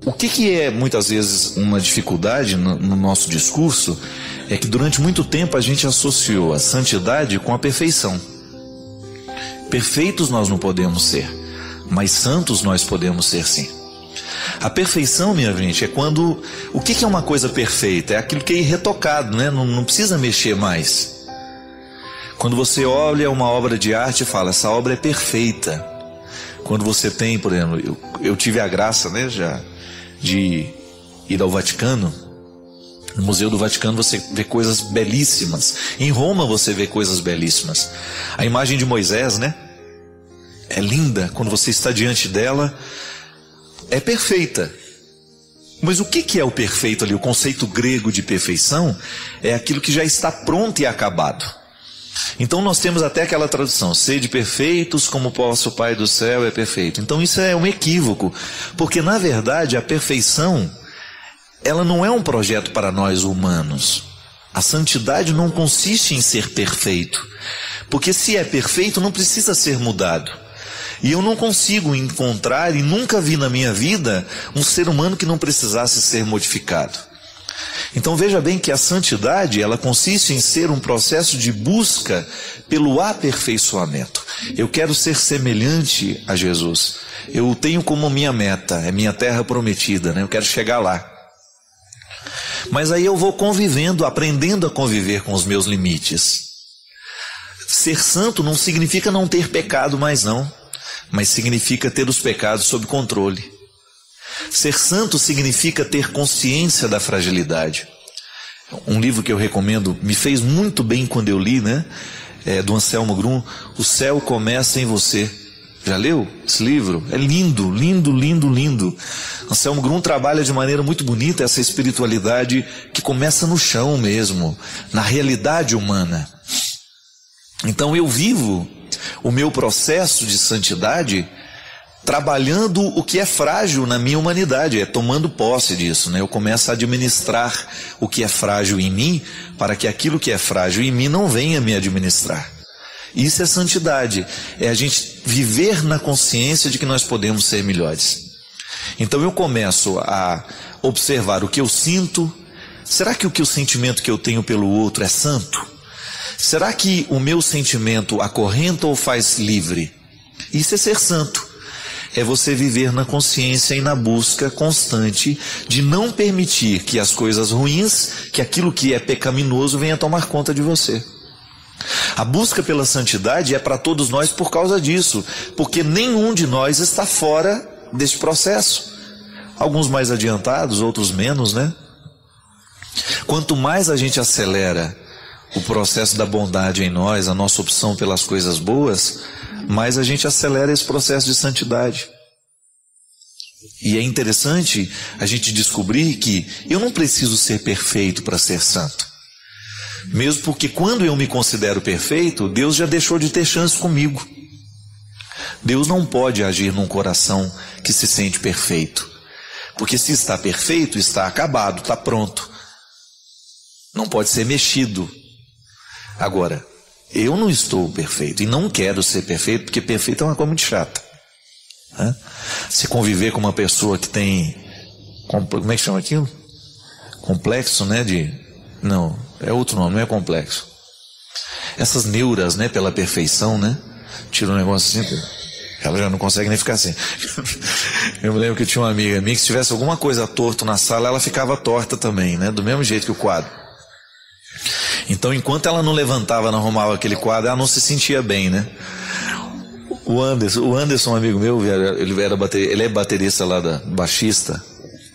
O que é muitas vezes uma dificuldade no nosso discurso é que durante muito tempo a gente associou a santidade com a perfeição. Perfeitos nós não podemos ser, mas santos nós podemos ser sim. A perfeição, minha gente, é quando... O que é uma coisa perfeita? É aquilo que é irretocado, né? Não precisa mexer mais. Quando você olha uma obra de arte e fala, essa obra é perfeita. Quando você tem, por exemplo, eu tive a graça, né, já de ir ao Vaticano. No Museu do Vaticano você vê coisas belíssimas. Em Roma você vê coisas belíssimas. A imagem de Moisés, né? É linda. Quando você está diante dela, é perfeita. Mas o que é o perfeito ali? O conceito grego de perfeição é aquilo que já está pronto e acabado. Então nós temos até aquela tradução, sede perfeitos como o vosso Pai do céu é perfeito. Então isso é um equívoco, porque na verdade a perfeição, ela não é um projeto para nós humanos. A santidade não consiste em ser perfeito, porque se é perfeito não precisa ser mudado. E eu não consigo encontrar, e nunca vi na minha vida, um ser humano que não precisasse ser modificado. Então veja bem que a santidade, ela consiste em ser um processo de busca pelo aperfeiçoamento. Eu quero ser semelhante a Jesus. Eu tenho como minha meta, é minha terra prometida, né? Eu quero chegar lá. Mas aí eu vou convivendo, aprendendo a conviver com os meus limites. Ser santo não significa não ter pecado mais não, mas significa ter os pecados sob controle. Ser santo significa ter consciência da fragilidade. Um livro que eu recomendo, me fez muito bem quando eu li, né? Do Anselmo Grum, O Céu Começa em Você. Já leu esse livro? É lindo, lindo, lindo, lindo. Anselmo Grum trabalha de maneira muito bonita essa espiritualidade que começa no chão mesmo, na realidade humana. Então eu vivo o meu processo de santidade trabalhando o que é frágil na minha humanidade, tomando posse disso, né? Eu começo a administrar o que é frágil em mim, para que aquilo que é frágil em mim não venha me administrar. Isso é santidade, é a gente viver na consciência de que nós podemos ser melhores. Então eu começo a observar o que eu sinto. Será que o sentimento que eu tenho pelo outro é santo? Será que o meu sentimento acorrenta ou faz livre? Isso é ser santo. É você viver na consciência e na busca constante de não permitir que as coisas ruins, que aquilo que é pecaminoso venha tomar conta de você. A busca pela santidade é para todos nós por causa disso, porque nenhum de nós está fora deste processo. Alguns mais adiantados, outros menos, né? Quanto mais a gente acelera o processo da bondade em nós, a nossa opção pelas coisas boas, mais a gente acelera esse processo de santidade. E é interessante a gente descobrir que eu não preciso ser perfeito para ser santo. Mesmo porque quando eu me considero perfeito, Deus já deixou de ter chance comigo. Deus não pode agir num coração que se sente perfeito. Porque se está perfeito, está acabado, está pronto. Não pode ser mexido. Agora, eu não estou perfeito e não quero ser perfeito, porque perfeito é uma coisa muito chata. Se conviver com uma pessoa que tem, como é que chama aquilo? Complexo, né? Não, é outro nome, não é complexo. Essas neuras, né? Pela perfeição, né? Tira um negócio assim, ela já não consegue nem ficar assim. Eu me lembro que eu tinha uma amiga minha que se tivesse alguma coisa torto na sala, ela ficava torta também, né? Do mesmo jeito que o quadro. Então, enquanto ela não levantava, não arrumava aquele quadro, ela não se sentia bem, né? O Anderson, um amigo meu, ele é baterista lá, baixista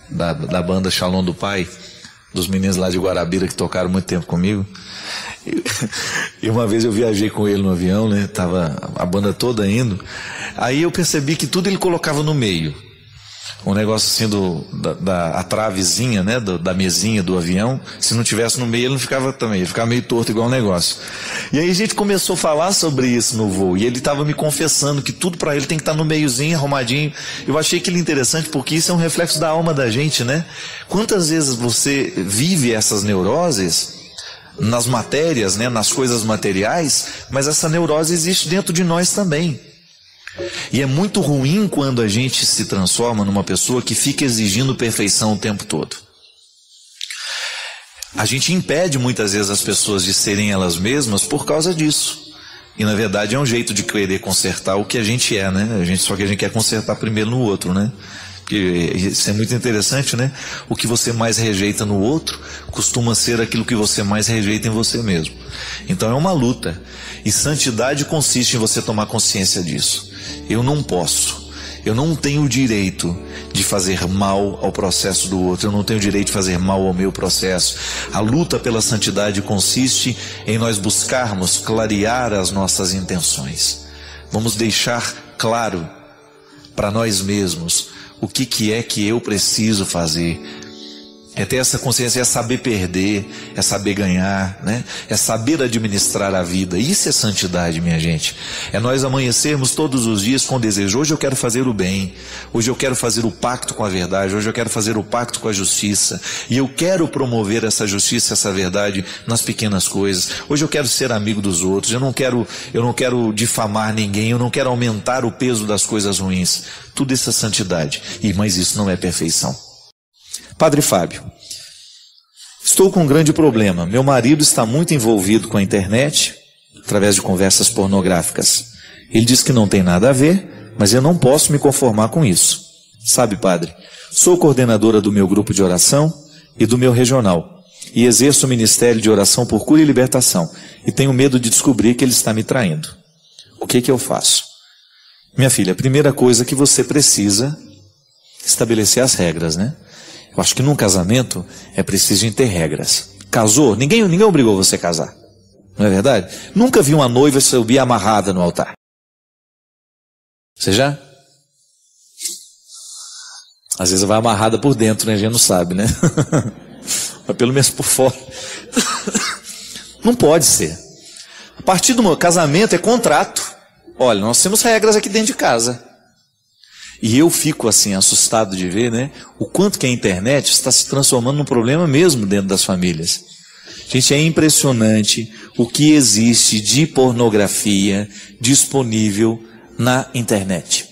da banda Shalom do Pai, dos meninos lá de Guarabira que tocaram muito tempo comigo. E uma vez eu viajei com ele no avião, né? Tava a banda toda indo. Aí eu percebi que tudo ele colocava no meio. Um negócio assim a travezinha, né, da mesinha do avião, se não tivesse no meio ele não ficava também, ele ficava meio torto igual um negócio. E aí a gente começou a falar sobre isso no voo, e ele estava me confessando que tudo para ele tem que estar no meiozinho, arrumadinho. Eu achei aquilo interessante porque isso é um reflexo da alma da gente, né? Quantas vezes você vive essas neuroses nas matérias, né, nas coisas materiais, mas essa neurose existe dentro de nós também. E é muito ruim quando a gente se transforma numa pessoa que fica exigindo perfeição o tempo todo. A gente impede muitas vezes as pessoas de serem elas mesmas por causa disso. E na verdade é um jeito de querer consertar o que a gente é, né? Só que a gente quer consertar primeiro no outro, né? Porque isso é muito interessante, né? O que você mais rejeita no outro costuma ser aquilo que você mais rejeita em você mesmo. Então é uma luta. E santidade consiste em você tomar consciência disso. Eu não posso, eu não tenho o direito de fazer mal ao processo do outro, eu não tenho o direito de fazer mal ao meu processo. A luta pela santidade consiste em nós buscarmos clarear as nossas intenções. Vamos deixar claro para nós mesmos o que é que eu preciso fazer. É ter essa consciência, é saber perder, é saber ganhar, né? É saber administrar a vida. Isso é santidade, minha gente. É nós amanhecermos todos os dias com desejo. Hoje eu quero fazer o bem, hoje eu quero fazer o pacto com a verdade, hoje eu quero fazer o pacto com a justiça. E eu quero promover essa justiça, essa verdade nas pequenas coisas. Hoje eu quero ser amigo dos outros, eu não quero difamar ninguém, eu não quero aumentar o peso das coisas ruins. Tudo isso é santidade. Mas isso não é perfeição. Padre Fábio, estou com um grande problema. Meu marido está muito envolvido com a internet, através de conversas pornográficas. Ele diz que não tem nada a ver, mas eu não posso me conformar com isso. Sabe, padre, sou coordenadora do meu grupo de oração e do meu regional, e exerço o ministério de oração por cura e libertação, e tenho medo de descobrir que ele está me traindo. O que eu faço? Minha filha, a primeira coisa que você precisa estabelecer as regras, né? Eu acho que num casamento é preciso ter regras. Casou? Ninguém obrigou você a casar. Não é verdade? Nunca vi uma noiva subir amarrada no altar. Você já? Às vezes vai amarrada por dentro, né? A gente não sabe, né? Mas pelo menos por fora. Não pode ser. A partir do casamento é contrato. Olha, nós temos regras aqui dentro de casa. E eu fico assim assustado de ver, né, o quanto que a internet está se transformando num problema mesmo dentro das famílias. Gente, é impressionante o que existe de pornografia disponível na internet.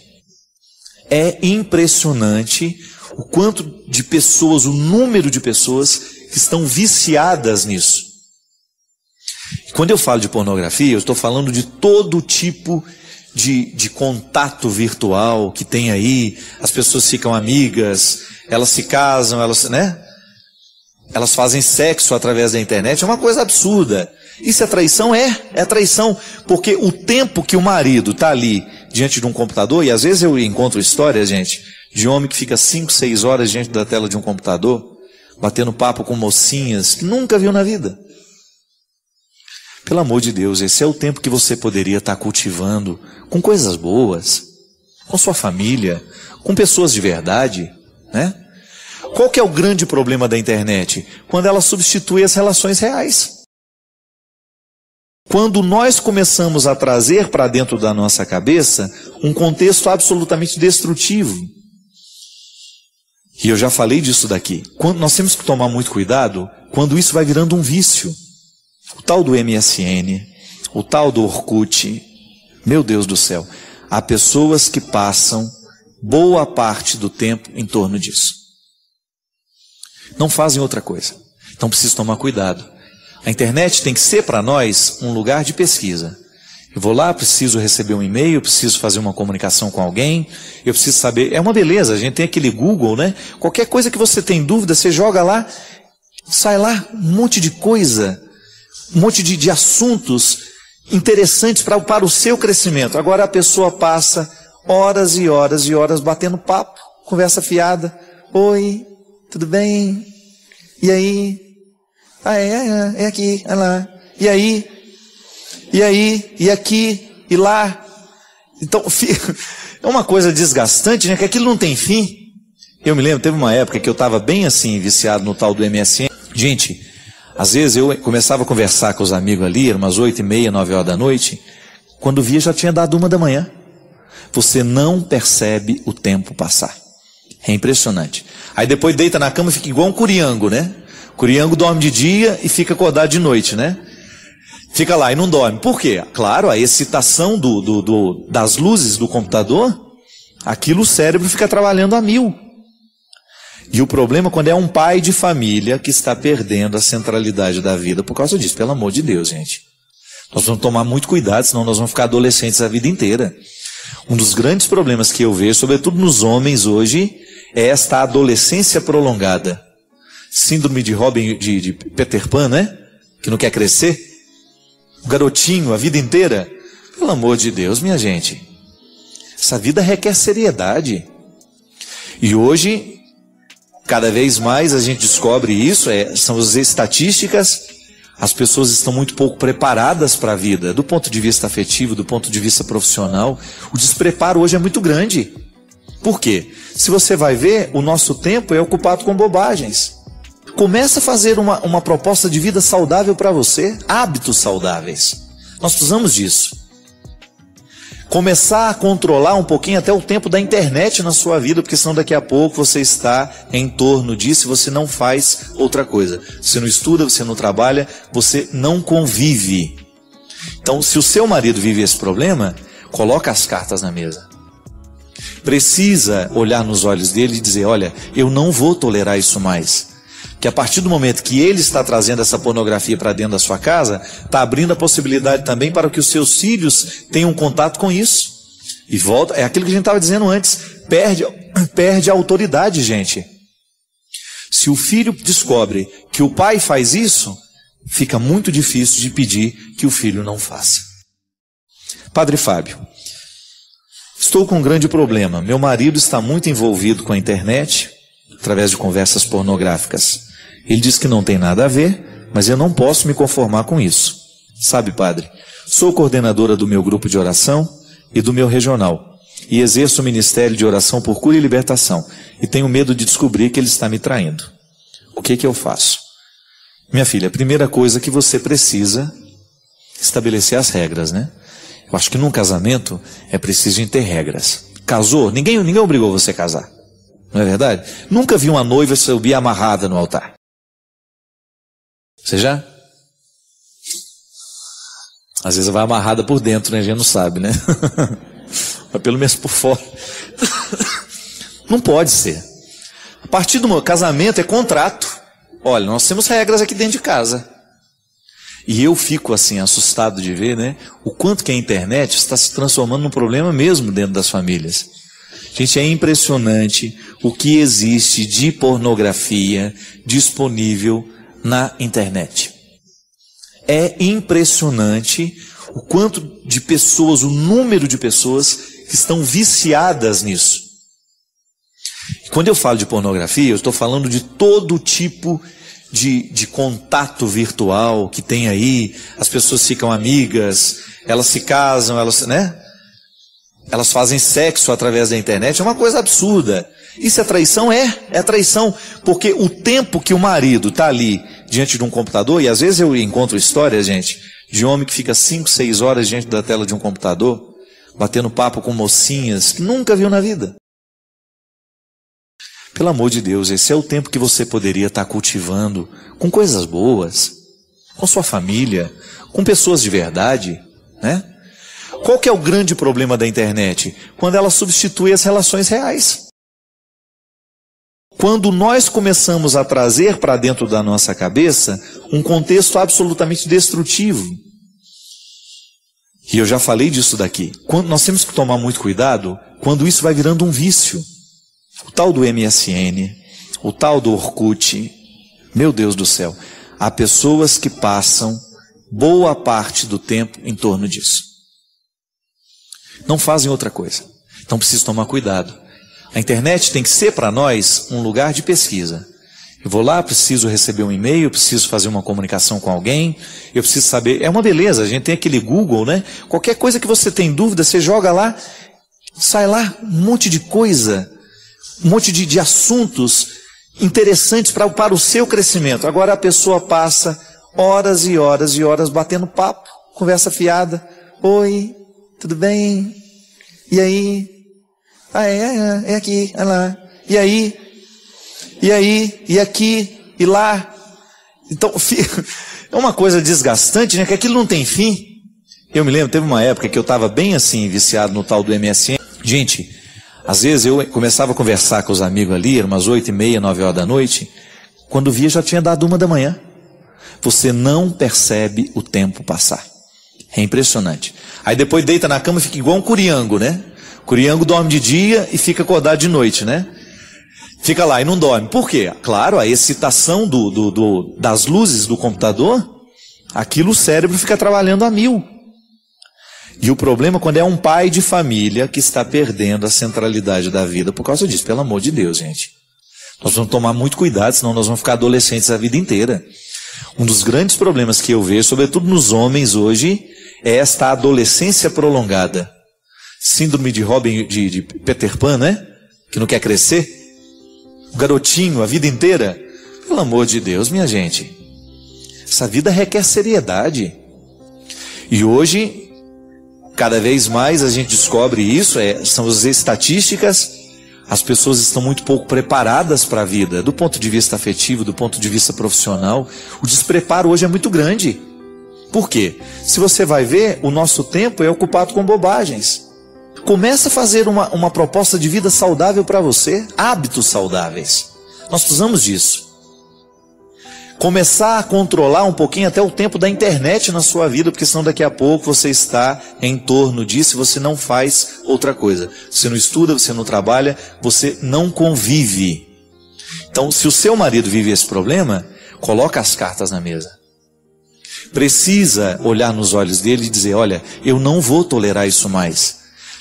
É impressionante o quanto de pessoas, o número de pessoas que estão viciadas nisso. E quando eu falo de pornografia, eu estou falando de todo tipo de contato virtual que tem aí. As pessoas ficam amigas, elas se casam, elas fazem sexo através da internet. É uma coisa absurda. Isso é traição? É traição, porque o tempo que o marido está ali diante de um computador, e às vezes eu encontro histórias, gente, de homem que fica 5, 6 horas diante da tela de um computador, batendo papo com mocinhas que nunca viu na vida. Pelo amor de Deus, esse é o tempo que você poderia estar cultivando com coisas boas, com sua família, com pessoas de verdade, né? Qual que é o grande problema da internet? Quando ela substitui as relações reais. Quando nós começamos a trazer para dentro da nossa cabeça um contexto absolutamente destrutivo. E eu já falei disso daqui. Nós temos que tomar muito cuidado quando isso vai virando um vício. O tal do MSN, o tal do Orkut, meu Deus do céu, há pessoas que passam boa parte do tempo em torno disso. Não fazem outra coisa. Então preciso tomar cuidado. A internet tem que ser para nós um lugar de pesquisa. Eu vou lá, preciso receber um e-mail, preciso fazer uma comunicação com alguém, eu preciso saber. É uma beleza, a gente tem aquele Google, né? Qualquer coisa que você tem dúvida, você joga lá, sai lá um monte de coisa, um monte de assuntos interessantes para o seu crescimento. Agora a pessoa passa horas e horas e horas batendo papo, conversa fiada. Oi, tudo bem? E aí? É aqui, é lá. E aí? E aqui, e lá. Então, é uma coisa desgastante, né? Que aquilo não tem fim. Eu me lembro, teve uma época que eu estava bem assim, viciado no tal do MSN. Gente, às vezes eu começava a conversar com os amigos ali, eram umas 8h30, 9 horas da noite. Quando via, já tinha dado 1 da manhã. Você não percebe o tempo passar. É impressionante. Aí depois deita na cama e fica igual um curiango, né? O curiango dorme de dia e fica acordado de noite, né? Fica lá e não dorme. Por quê? Claro, a excitação das luzes do computador, aquilo o cérebro fica trabalhando a mil. E o problema é quando é um pai de família que está perdendo a centralidade da vida por causa disso. Pelo amor de Deus, gente. Nós vamos tomar muito cuidado, senão nós vamos ficar adolescentes a vida inteira. Um dos grandes problemas que eu vejo, sobretudo nos homens hoje, é esta adolescência prolongada. Síndrome de Peter Pan, né? Que não quer crescer. O garotinho a vida inteira. Pelo amor de Deus, minha gente. Essa vida requer seriedade. E hoje, cada vez mais a gente descobre isso, são as estatísticas, as pessoas estão muito pouco preparadas para a vida, do ponto de vista afetivo, do ponto de vista profissional. O despreparo hoje é muito grande. Por quê? Se você vai ver, o nosso tempo é ocupado com bobagens. Começa a fazer uma proposta de vida saudável para você, hábitos saudáveis. Nós precisamos disso. Começar a controlar um pouquinho até o tempo da internet na sua vida, porque senão daqui a pouco você está em torno disso e você não faz outra coisa. Você não estuda, você não trabalha, você não convive. Então, se o seu marido vive esse problema, coloca as cartas na mesa. Precisa olhar nos olhos dele e dizer, olha, eu não vou tolerar isso mais. Que a partir do momento que ele está trazendo essa pornografia para dentro da sua casa, está abrindo a possibilidade também para que os seus filhos tenham contato com isso. E volta, é aquilo que a gente estava dizendo antes, perde a autoridade, gente. Se o filho descobre que o pai faz isso, fica muito difícil de pedir que o filho não faça. Padre Fábio, estou com um grande problema. Meu marido está muito envolvido com a internet, através de conversas pornográficas. Ele diz que não tem nada a ver, mas eu não posso me conformar com isso. Sabe, padre, sou coordenadora do meu grupo de oração e do meu regional, e exerço o ministério de oração por cura e libertação, e tenho medo de descobrir que ele está me traindo. O que eu faço? Minha filha, a primeira coisa que você precisa estabelecer as regras, né? Eu acho que num casamento é preciso ter regras. Casou? Ninguém obrigou você a casar. Não é verdade? Nunca vi uma noiva subir amarrada no altar. Você já? Às vezes vai amarrada por dentro, né? A gente não sabe, né? Mas pelo menos por fora. Não pode ser. A partir do meu casamento é contrato. Olha, nós temos regras aqui dentro de casa. E eu fico assim assustado de ver, né? O quanto que a internet está se transformando num problema mesmo dentro das famílias. Gente, é impressionante o que existe de pornografia disponível na internet. É impressionante o quanto de pessoas, o número de pessoas que estão viciadas nisso. Quando eu falo de pornografia, eu estou falando de todo tipo de contato virtual que tem aí. As pessoas ficam amigas, elas se casam, elas fazem sexo através da internet. É uma coisa absurda. Isso é traição? É traição. Porque o tempo que o marido está ali diante de um computador, e às vezes eu encontro histórias, gente, de homem que fica 5, 6 horas diante da tela de um computador, batendo papo com mocinhas que nunca viu na vida. Pelo amor de Deus, esse é o tempo que você poderia estar cultivando com coisas boas, com sua família, com pessoas de verdade, né? Qual que é o grande problema da internet? Quando ela substitui as relações reais. Quando nós começamos a trazer para dentro da nossa cabeça um contexto absolutamente destrutivo. E eu já falei disso daqui. Nós temos que tomar muito cuidado quando isso vai virando um vício. O tal do MSN, o tal do Orkut, meu Deus do céu. Há pessoas que passam boa parte do tempo em torno disso. Não fazem outra coisa. Então preciso tomar cuidado. A internet tem que ser para nós um lugar de pesquisa. Eu vou lá, preciso receber um e-mail, preciso fazer uma comunicação com alguém, eu preciso saber. É uma beleza, a gente tem aquele Google, né? Qualquer coisa que você tem dúvida, você joga lá, sai lá um monte de coisa, um monte de assuntos interessantes para o seu crescimento. Agora a pessoa passa horas e horas e horas batendo papo, conversa fiada. Oi, tudo bem? E aí? Ah, é aqui, é lá. E aí? E aqui, e lá. Então, É uma coisa desgastante, né? Que aquilo não tem fim. Eu me lembro, teve uma época que eu estava bem assim, viciado no tal do MSN. Gente, às vezes eu começava a conversar com os amigos ali, eram umas 8h30, 9h da noite. Quando via, já tinha dado 1 da manhã. Você não percebe o tempo passar. É impressionante. Aí depois deita na cama e fica igual um curiango, né? O curiango dorme de dia e fica acordado de noite, né? Fica lá e não dorme. Por quê? Claro, a excitação das luzes do computador, aquilo o cérebro fica trabalhando a 1000. E o problema é quando é um pai de família que está perdendo a centralidade da vida por causa disso. Pelo amor de Deus, gente. Nós vamos tomar muito cuidado, senão nós vamos ficar adolescentes a vida inteira. Um dos grandes problemas que eu vejo, sobretudo nos homens hoje, é esta adolescência prolongada. Síndrome de Peter Pan, né? Que não quer crescer. O garotinho a vida inteira. Pelo amor de Deus, minha gente. Essa vida requer seriedade. E hoje, cada vez mais a gente descobre isso, são as estatísticas, as pessoas estão muito pouco preparadas para a vida, do ponto de vista afetivo, do ponto de vista profissional. O despreparo hoje é muito grande. Por quê? Se você vai ver, o nosso tempo é ocupado com bobagens. Começa a fazer uma proposta de vida saudável para você, hábitos saudáveis. Nós precisamos disso. Começar a controlar um pouquinho até o tempo da internet na sua vida, porque senão daqui a pouco você está em torno disso e você não faz outra coisa. Você não estuda, você não trabalha, você não convive. Então, se o seu marido vive esse problema, coloca as cartas na mesa. Precisa olhar nos olhos dele e dizer, olha, eu não vou tolerar isso mais.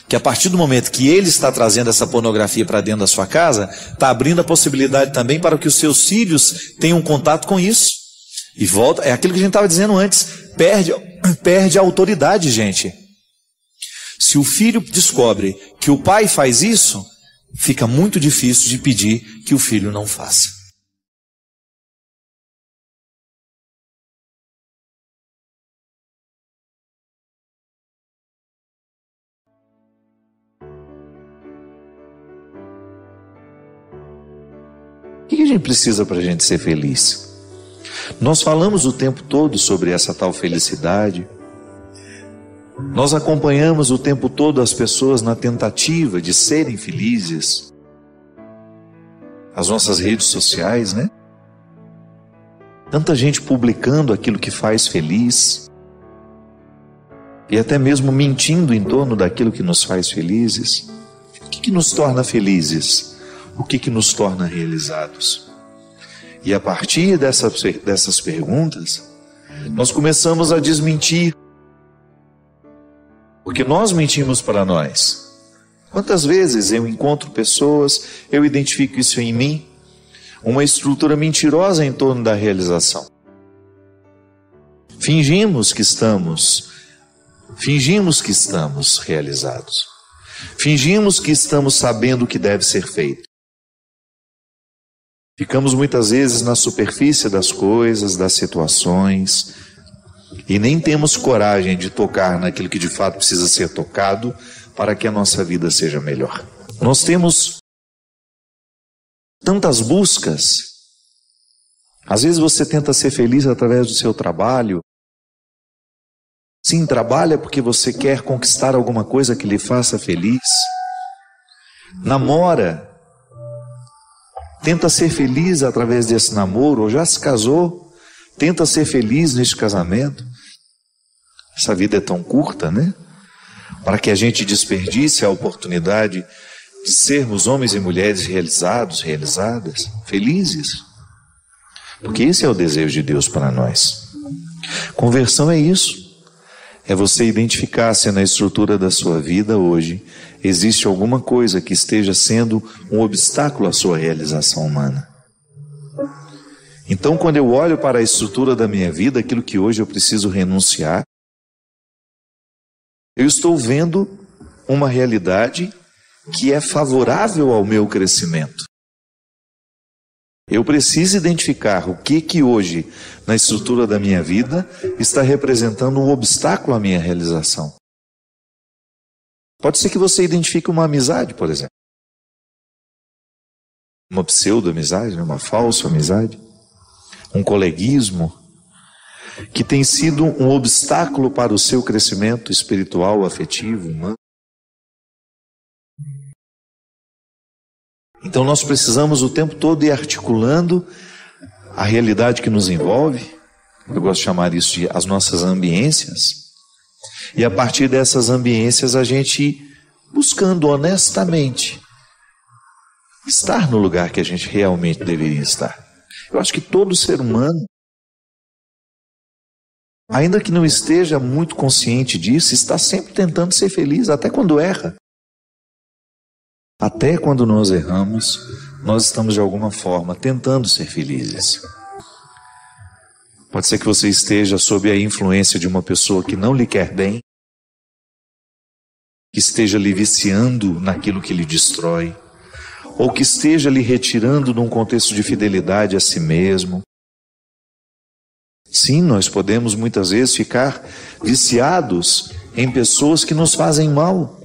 Que a partir do momento que ele está trazendo essa pornografia para dentro da sua casa, está abrindo a possibilidade também para que os seus filhos tenham contato com isso. E volta, é aquilo que a gente estava dizendo antes, perde a autoridade, gente. Se o filho descobre que o pai faz isso, fica muito difícil de pedir que o filho não faça. O que a gente precisa para a gente ser feliz? Nós falamos o tempo todo sobre essa tal felicidade. Nós acompanhamos o tempo todo as pessoas na tentativa de serem felizes. As nossas redes sociais, né? Tanta gente publicando aquilo que faz feliz. E até mesmo mentindo em torno daquilo que nos faz felizes. O que nos torna felizes? O que nos torna realizados? E a partir dessas perguntas, nós começamos a desmentir. Porque nós mentimos para nós. Quantas vezes eu encontro pessoas, eu identifico isso em mim, uma estrutura mentirosa em torno da realização. Fingimos que estamos realizados. Fingimos que estamos sabendo o que deve ser feito. Ficamos muitas vezes na superfície das coisas, das situações, e nem temos coragem de tocar naquilo que de fato precisa ser tocado para que a nossa vida seja melhor. Nós temos tantas buscas. Às vezes você tenta ser feliz através do seu trabalho. Sim, trabalha porque você quer conquistar alguma coisa que lhe faça feliz. Namora. Tenta ser feliz através desse namoro, ou já se casou, tenta ser feliz neste casamento. Essa vida é tão curta, né? Para que a gente desperdice a oportunidade de sermos homens e mulheres realizados, realizadas, felizes. Porque esse é o desejo de Deus para nós. Conversão é isso. É você identificar se na estrutura da sua vida hoje existe alguma coisa que esteja sendo um obstáculo à sua realização humana. Então, quando eu olho para a estrutura da minha vida, aquilo que hoje eu preciso renunciar, eu estou vendo uma realidade que é favorável ao meu crescimento. Eu preciso identificar o que hoje, na estrutura da minha vida, está representando um obstáculo à minha realização. Pode ser que você identifique uma amizade, por exemplo. Uma pseudo-amizade, uma falsa amizade. Um coleguismo. que tem sido um obstáculo para o seu crescimento espiritual, afetivo, humano. Então nós precisamos o tempo todo ir articulando a realidade que nos envolve. Eu gosto de chamar isso de as nossas ambiências. E a partir dessas ambiências a gente ir buscando honestamente estar no lugar que a gente realmente deveria estar. Eu acho que todo ser humano, ainda que não esteja muito consciente disso, está sempre tentando ser feliz, até quando erra. Até quando nós erramos, nós estamos de alguma forma tentando ser felizes. Pode ser que você esteja sob a influência de uma pessoa que não lhe quer bem, que esteja lhe viciando naquilo que lhe destrói, ou que esteja lhe retirando de um contexto de fidelidade a si mesmo. Sim, nós podemos muitas vezes ficar viciados em pessoas que nos fazem mal.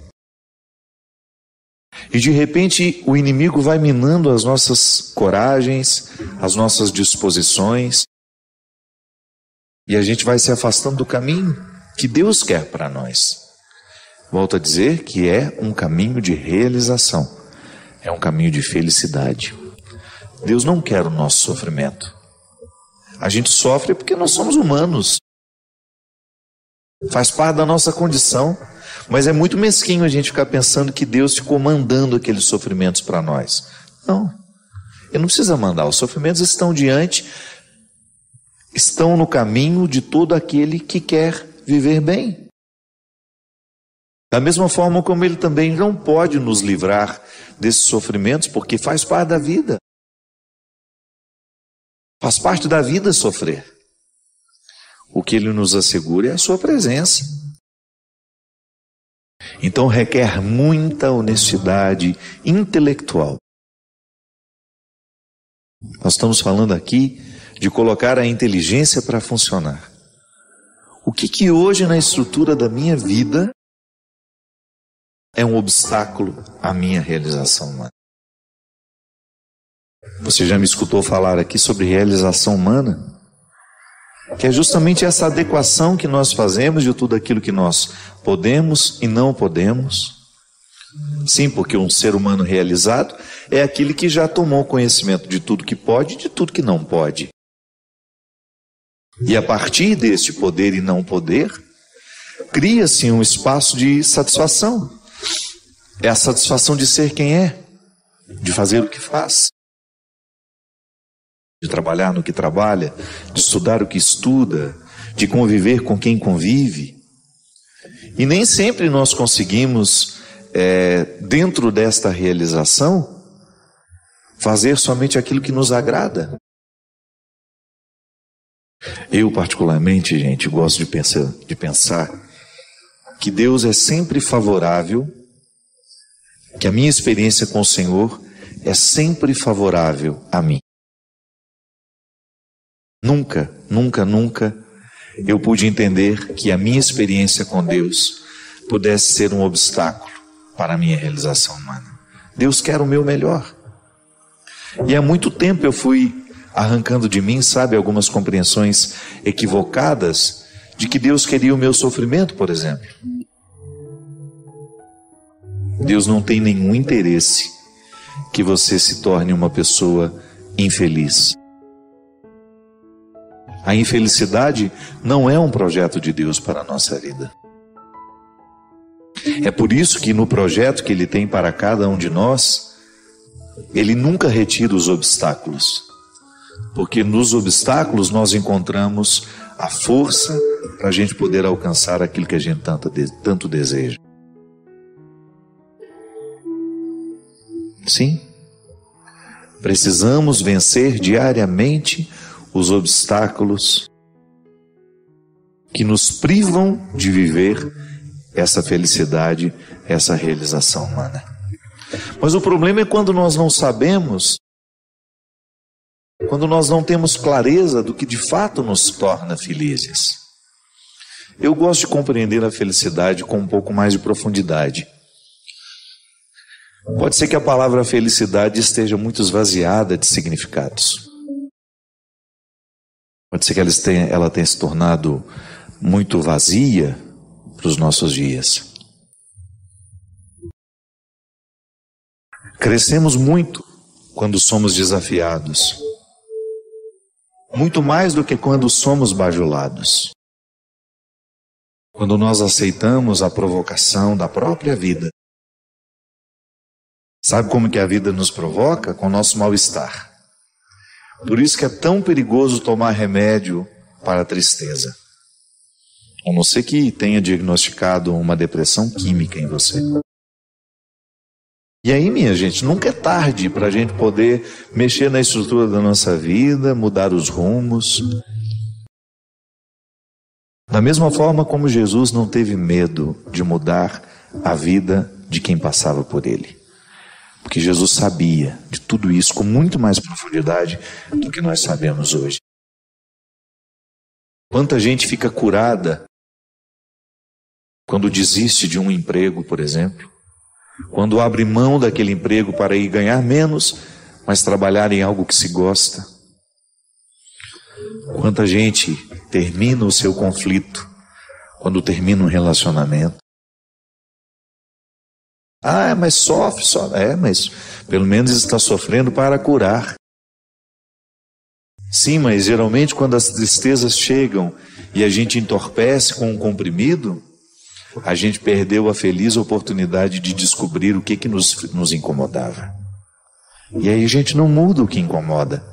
E de repente o inimigo vai minando as nossas coragens, as nossas disposições, e a gente vai se afastando do caminho que Deus quer para nós. Volto a dizer que é um caminho de realização, é um caminho de felicidade. Deus não quer o nosso sofrimento. A gente sofre porque nós somos humanos. Faz parte da nossa condição. Mas é muito mesquinho a gente ficar pensando que Deus ficou mandando aqueles sofrimentos para nós. Não. Ele não precisa mandar. Os sofrimentos estão diante, estão no caminho de todo aquele que quer viver bem. Da mesma forma como Ele também não pode nos livrar desses sofrimentos, porque faz parte da vida. Faz parte da vida sofrer. O que Ele nos assegura é a sua presença. Então requer muita honestidade intelectual. Nós estamos falando aqui de colocar a inteligência para funcionar. O que hoje na estrutura da minha vida é um obstáculo à minha realização humana? Você já me escutou falar aqui sobre realização humana? Que é justamente essa adequação que nós fazemos de tudo aquilo que nós podemos e não podemos. Sim, porque um ser humano realizado é aquele que já tomou conhecimento de tudo que pode e de tudo que não pode. E a partir deste poder e não poder, cria-se um espaço de satisfação. É a satisfação de ser quem é, de fazer o que faz, de trabalhar no que trabalha, de estudar o que estuda, de conviver com quem convive. E nem sempre nós conseguimos, dentro desta realização, fazer somente aquilo que nos agrada. Eu, particularmente, gente, gosto de pensar que Deus é sempre favorável, que a minha experiência com o Senhor é sempre favorável a mim. Nunca, nunca, nunca eu pude entender que a minha experiência com Deus pudesse ser um obstáculo para a minha realização humana. Deus quer o meu melhor. E há muito tempo eu fui arrancando de mim, sabe, algumas compreensões equivocadas de que Deus queria o meu sofrimento, por exemplo. Deus não tem nenhum interesse que você se torne uma pessoa infeliz. A infelicidade não é um projeto de Deus para a nossa vida. É por isso que no projeto que Ele tem para cada um de nós, Ele nunca retira os obstáculos. Porque nos obstáculos nós encontramos a força para a gente poder alcançar aquilo que a gente tanto deseja. Sim, precisamos vencer diariamente os obstáculos que nos privam de viver essa felicidade, essa realização humana. Mas o problema é quando nós não sabemos, quando nós não temos clareza do que de fato nos torna felizes. Eu gosto de compreender a felicidade com um pouco mais de profundidade. Pode ser que a palavra felicidade esteja muito esvaziada de significados. Pode ser que ela tenha se tornado muito vazia para os nossos dias. Crescemos muito quando somos desafiados, muito mais do que quando somos bajulados. Quando nós aceitamos a provocação da própria vida. Sabe como que a vida nos provoca? Com o nosso mal-estar. Por isso que é tão perigoso tomar remédio para a tristeza. A não ser que tenha diagnosticado uma depressão química em você. E aí, minha gente, nunca é tarde para a gente poder mexer na estrutura da nossa vida, mudar os rumos. Da mesma forma como Jesus não teve medo de mudar a vida de quem passava por ele. Porque Jesus sabia de tudo isso com muito mais profundidade do que nós sabemos hoje. Quanta gente fica curada quando desiste de um emprego, por exemplo. Quando abre mão daquele emprego para ir ganhar menos, mas trabalhar em algo que se gosta. Quanta gente termina o seu conflito quando termina um relacionamento. Ah, mas sofre, só. Mas pelo menos está sofrendo para curar. Sim, mas geralmente quando as tristezas chegam e a gente entorpece com um comprimido, a gente perdeu a feliz oportunidade de descobrir o que nos incomodava. E aí a gente não muda o que incomoda.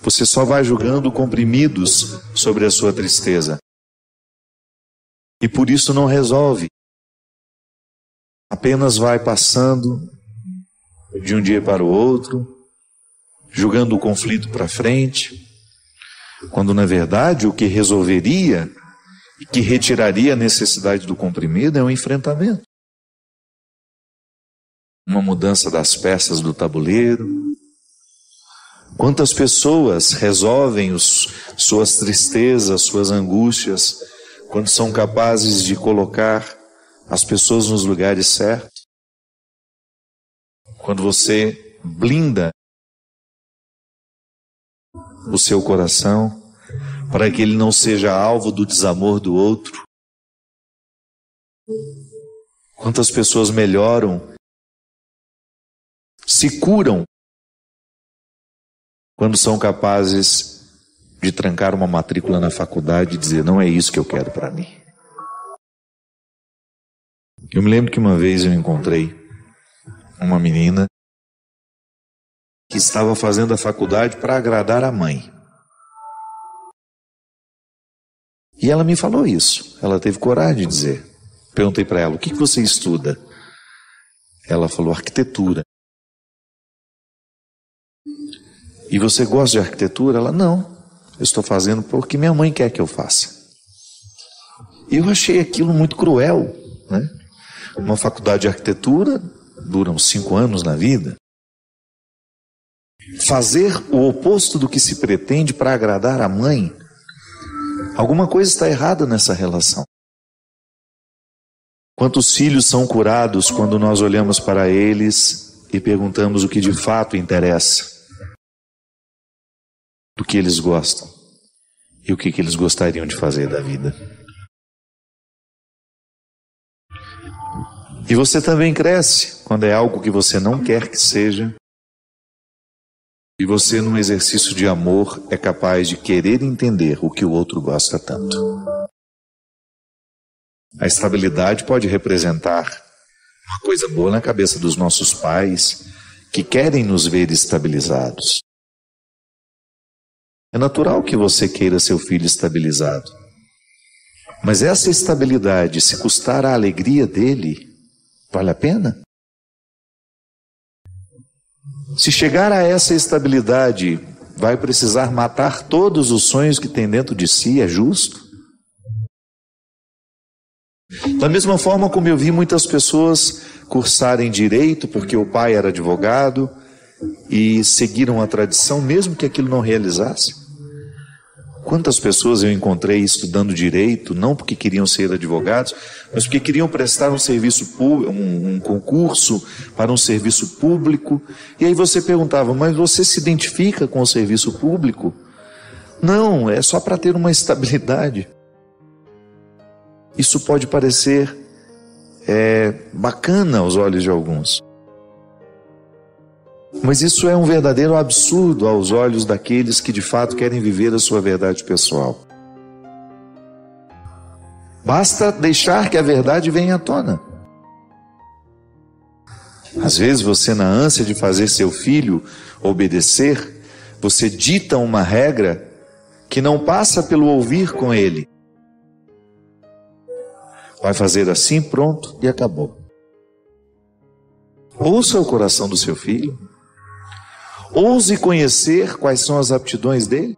Você só vai jogando comprimidos sobre a sua tristeza. E por isso não resolve. Apenas vai passando de um dia para o outro, jogando o conflito para frente, quando na verdade o que resolveria e que retiraria a necessidade do comprimido é um enfrentamento. Uma mudança das peças do tabuleiro. Quantas pessoas resolvem suas tristezas, suas angústias, quando são capazes de colocar as pessoas nos lugares certos? Quando você blinda o seu coração para que ele não seja alvo do desamor do outro. Quantas pessoas melhoram, se curam, quando são capazes de trancar uma matrícula na faculdade e dizer, não é isso que eu quero para mim. Eu me lembro que uma vez eu encontrei uma menina que estava fazendo a faculdade para agradar a mãe. E ela me falou isso. Ela teve coragem de dizer. Perguntei para ela, o que você estuda? Ela falou, arquitetura. E você gosta de arquitetura? Ela, não. Eu estou fazendo porque minha mãe quer que eu faça. E eu achei aquilo muito cruel, né? Uma faculdade de arquitetura dura uns 5 anos na vida. Fazer o oposto do que se pretende para agradar a mãe, alguma coisa está errada nessa relação. Quantos filhos são curados quando nós olhamos para eles e perguntamos o que de fato interessa, do que eles gostam e o que eles gostariam de fazer da vida. E você também cresce quando é algo que você não quer que seja. E você, num exercício de amor, é capaz de querer entender o que o outro gosta tanto. A estabilidade pode representar uma coisa boa na cabeça dos nossos pais, que querem nos ver estabilizados. É natural que você queira seu filho estabilizado. Mas essa estabilidade, se custar a alegria dele, vale a pena? Se chegar a essa estabilidade, vai precisar matar todos os sonhos que tem dentro de si, é justo? Da mesma forma como eu vi muitas pessoas cursarem direito porque o pai era advogado e seguiram a tradição mesmo que aquilo não realizasse. Quantas pessoas eu encontrei estudando direito, não porque queriam ser advogados, mas porque queriam prestar um serviço público, um concurso para um serviço público. E aí você perguntava, mas você se identifica com o serviço público? Não, é só para ter uma estabilidade. Isso pode parecer bacana aos olhos de alguns. Mas isso é um verdadeiro absurdo aos olhos daqueles que de fato querem viver a sua verdade pessoal. Basta deixar que a verdade venha à tona. Às vezes você, na ânsia de fazer seu filho obedecer, você dita uma regra que não passa pelo ouvir com ele. Vai fazer assim, pronto, e acabou. Ouça o coração do seu filho. Ouse conhecer quais são as aptidões dele.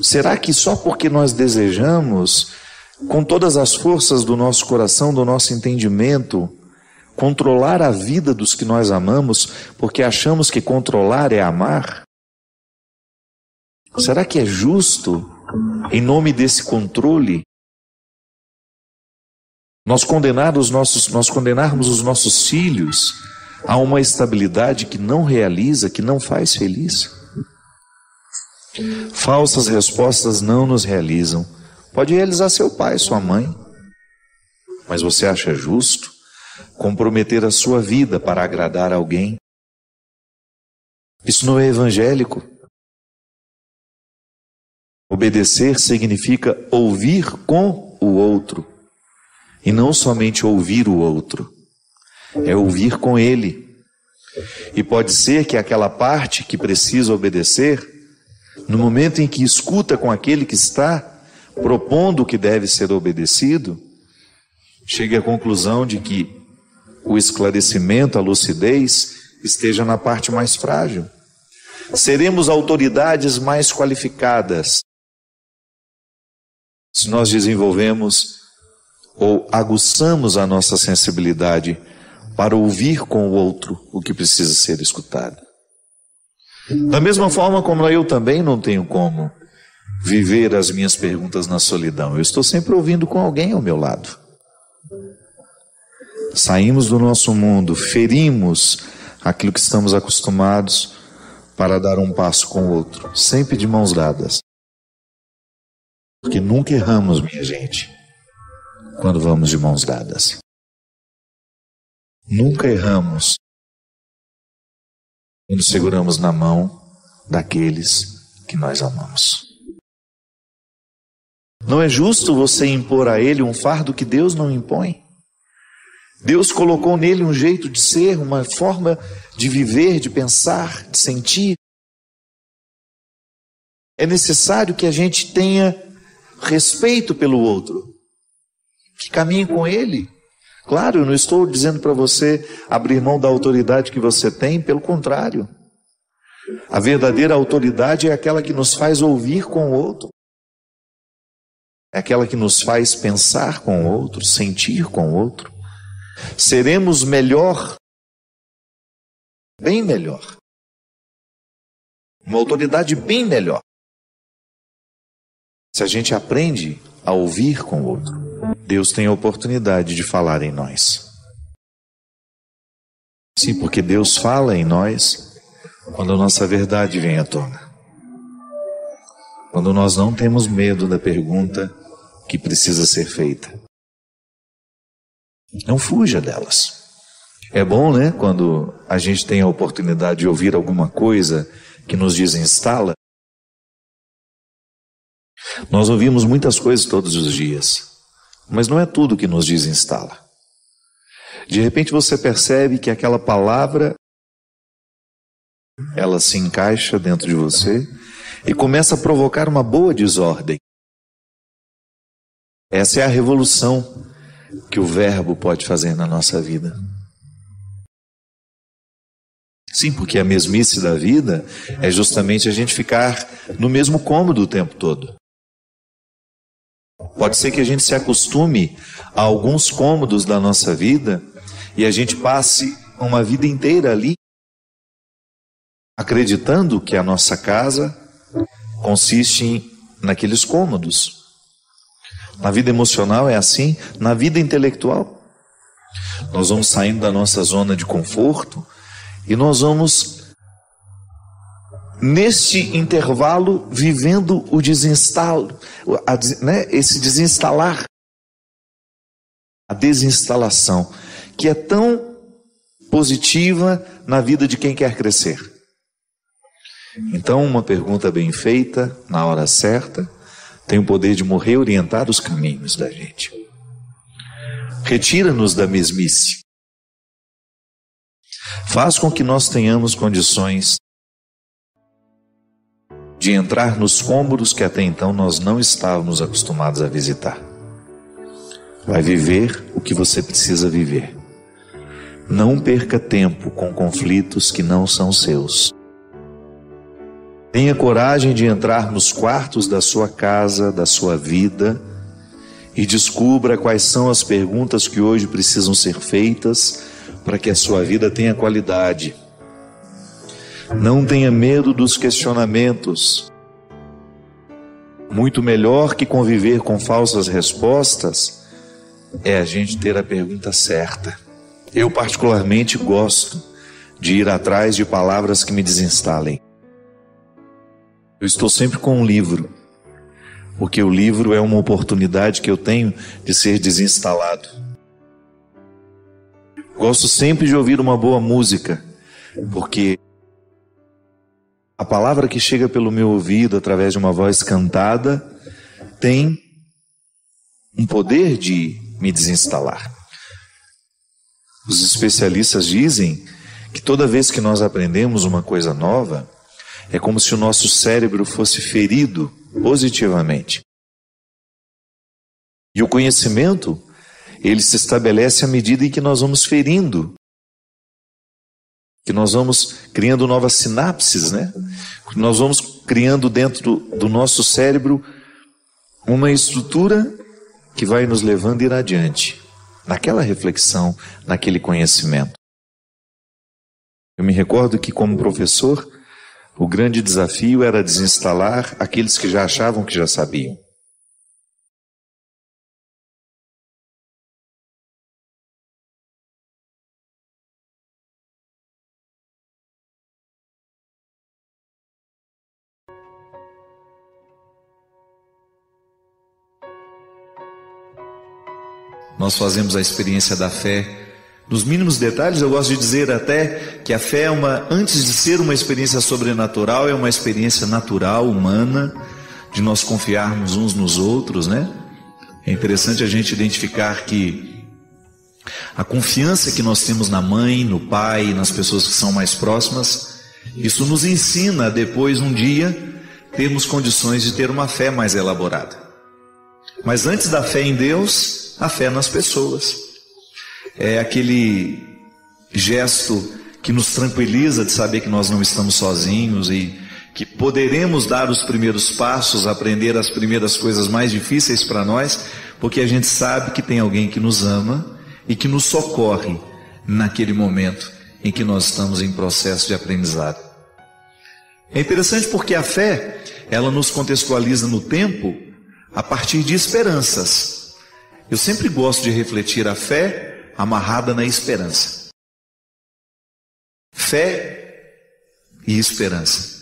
Será que só porque nós desejamos, com todas as forças do nosso coração, do nosso entendimento, controlar a vida dos que nós amamos, porque achamos que controlar é amar? Será que é justo, em nome desse controle, nós condenarmos os nossos filhos a uma estabilidade que não realiza, que não faz feliz? Falsas respostas não nos realizam. Pode realizar seu pai, sua mãe, mas você acha justo comprometer a sua vida para agradar alguém? Isso não é evangélico. Obedecer significa ouvir com o outro, e não somente ouvir o outro, é ouvir com ele. E pode ser que aquela parte que precisa obedecer, no momento em que escuta com aquele que está propondo o que deve ser obedecido, chegue à conclusão de que o esclarecimento, a lucidez, esteja na parte mais frágil. Seremos autoridades mais qualificadas se nós desenvolvemos ou aguçamos a nossa sensibilidade para ouvir com o outro o que precisa ser escutado. Da mesma forma como eu também não tenho como viver as minhas perguntas na solidão. Eu estou sempre ouvindo com alguém ao meu lado. Saímos do nosso mundo, ferimos aquilo que estamos acostumados para dar um passo com o outro, sempre de mãos dadas. Porque nunca erramos, minha gente, quando vamos de mãos dadas. Nunca erramos quando seguramos na mão daqueles que nós amamos. Não é justo você impor a ele um fardo que Deus não impõe. Deus colocou nele um jeito de ser, uma forma de viver, de pensar, de sentir. É necessário que a gente tenha respeito pelo outro, que caminhe com ele. Claro, eu não estou dizendo para você abrir mão da autoridade que você tem, pelo contrário. A verdadeira autoridade é aquela que nos faz ouvir com o outro. É aquela que nos faz pensar com o outro, sentir com o outro. Seremos melhor, bem melhor. Uma autoridade bem melhor, se a gente aprende a ouvir com o outro. Deus tem a oportunidade de falar em nós. Sim, porque Deus fala em nós quando a nossa verdade vem à tona. Quando nós não temos medo da pergunta que precisa ser feita. Não fuja delas. É bom, né, quando a gente tem a oportunidade de ouvir alguma coisa que nos desinstala. Nós ouvimos muitas coisas todos os dias, mas não é tudo que nos desinstala. De repente você percebe que aquela palavra, ela se encaixa dentro de você e começa a provocar uma boa desordem. Essa é a revolução que o verbo pode fazer na nossa vida. Sim, porque a mesmice da vida é justamente a gente ficar no mesmo cômodo o tempo todo. Pode ser que a gente se acostume a alguns cômodos da nossa vida e a gente passe uma vida inteira ali, acreditando que a nossa casa consiste naqueles cômodos. Na vida emocional é assim, na vida intelectual. Nós vamos saindo da nossa zona de conforto e nós vamos neste intervalo, vivendo o desinstalo, esse desinstalar, a desinstalação, que é tão positiva na vida de quem quer crescer. Então, uma pergunta bem feita, na hora certa, tem o poder de morrer e orientar os caminhos da gente. Retira-nos da mesmice. Faz com que nós tenhamos condições de entrar nos cômodos que até então nós não estávamos acostumados a visitar. Vai viver o que você precisa viver. Não perca tempo com conflitos que não são seus. Tenha coragem de entrar nos quartos da sua casa, da sua vida, e descubra quais são as perguntas que hoje precisam ser feitas para que a sua vida tenha qualidade. Não tenha medo dos questionamentos. Muito melhor que conviver com falsas respostas é a gente ter a pergunta certa. Eu particularmente gosto de ir atrás de palavras que me desinstalem. Eu estou sempre com um livro, porque o livro é uma oportunidade que eu tenho de ser desinstalado. Gosto sempre de ouvir uma boa música, porque a palavra que chega pelo meu ouvido através de uma voz cantada tem um poder de me desinstalar. Os especialistas dizem que toda vez que nós aprendemos uma coisa nova, é como se o nosso cérebro fosse ferido positivamente. E o conhecimento, ele se estabelece à medida em que nós vamos ferindo, que nós vamos criando novas sinapses, né? Nós vamos criando dentro do nosso cérebro uma estrutura que vai nos levando a ir adiante, naquela reflexão, naquele conhecimento. Eu me recordo que, como professor, o grande desafio era desinstalar aqueles que já achavam que já sabiam. Nós fazemos a experiência da fé nos mínimos detalhes. Eu gosto de dizer até que a fé é antes de ser uma experiência sobrenatural, é uma experiência natural, humana, de nós confiarmos uns nos outros, né? É interessante a gente identificar que a confiança que nós temos na mãe, no pai, nas pessoas que são mais próximas, isso nos ensina depois, um dia, termos condições de ter uma fé mais elaborada. Mas antes da fé em Deus, a fé nas pessoas. É aquele gesto que nos tranquiliza de saber que nós não estamos sozinhos e que poderemos dar os primeiros passos, aprender as primeiras coisas mais difíceis para nós, porque a gente sabe que tem alguém que nos ama e que nos socorre naquele momento em que nós estamos em processo de aprendizado. É interessante porque a fé, ela nos contextualiza no tempo a partir de esperanças. Eu sempre gosto de refletir a fé amarrada na esperança. Fé e esperança.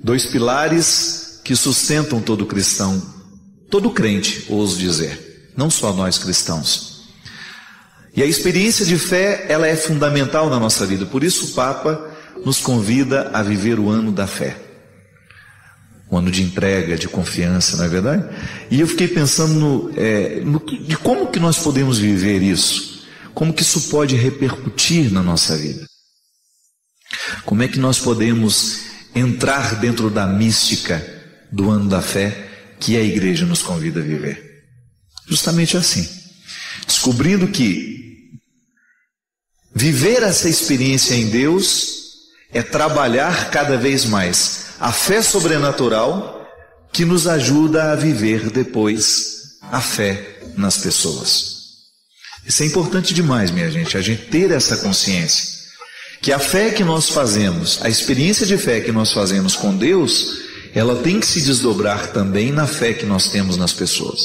Dois pilares que sustentam todo cristão, todo crente, ouso dizer, não só nós cristãos. E a experiência de fé, ela é fundamental na nossa vida. Por isso o Papa nos convida a viver o ano da fé. Um ano de entrega, de confiança, não é verdade? E eu fiquei pensando de como que nós podemos viver isso. Como que isso pode repercutir na nossa vida. Como é que nós podemos entrar dentro da mística do ano da fé que a igreja nos convida a viver. Justamente assim. Descobrindo que viver essa experiência em Deus é trabalhar cada vez mais a fé sobrenatural que nos ajuda a viver depois a fé nas pessoas. Isso é importante demais, minha gente, a gente ter essa consciência, que a fé que nós fazemos, a experiência de fé que nós fazemos com Deus, ela tem que se desdobrar também na fé que nós temos nas pessoas.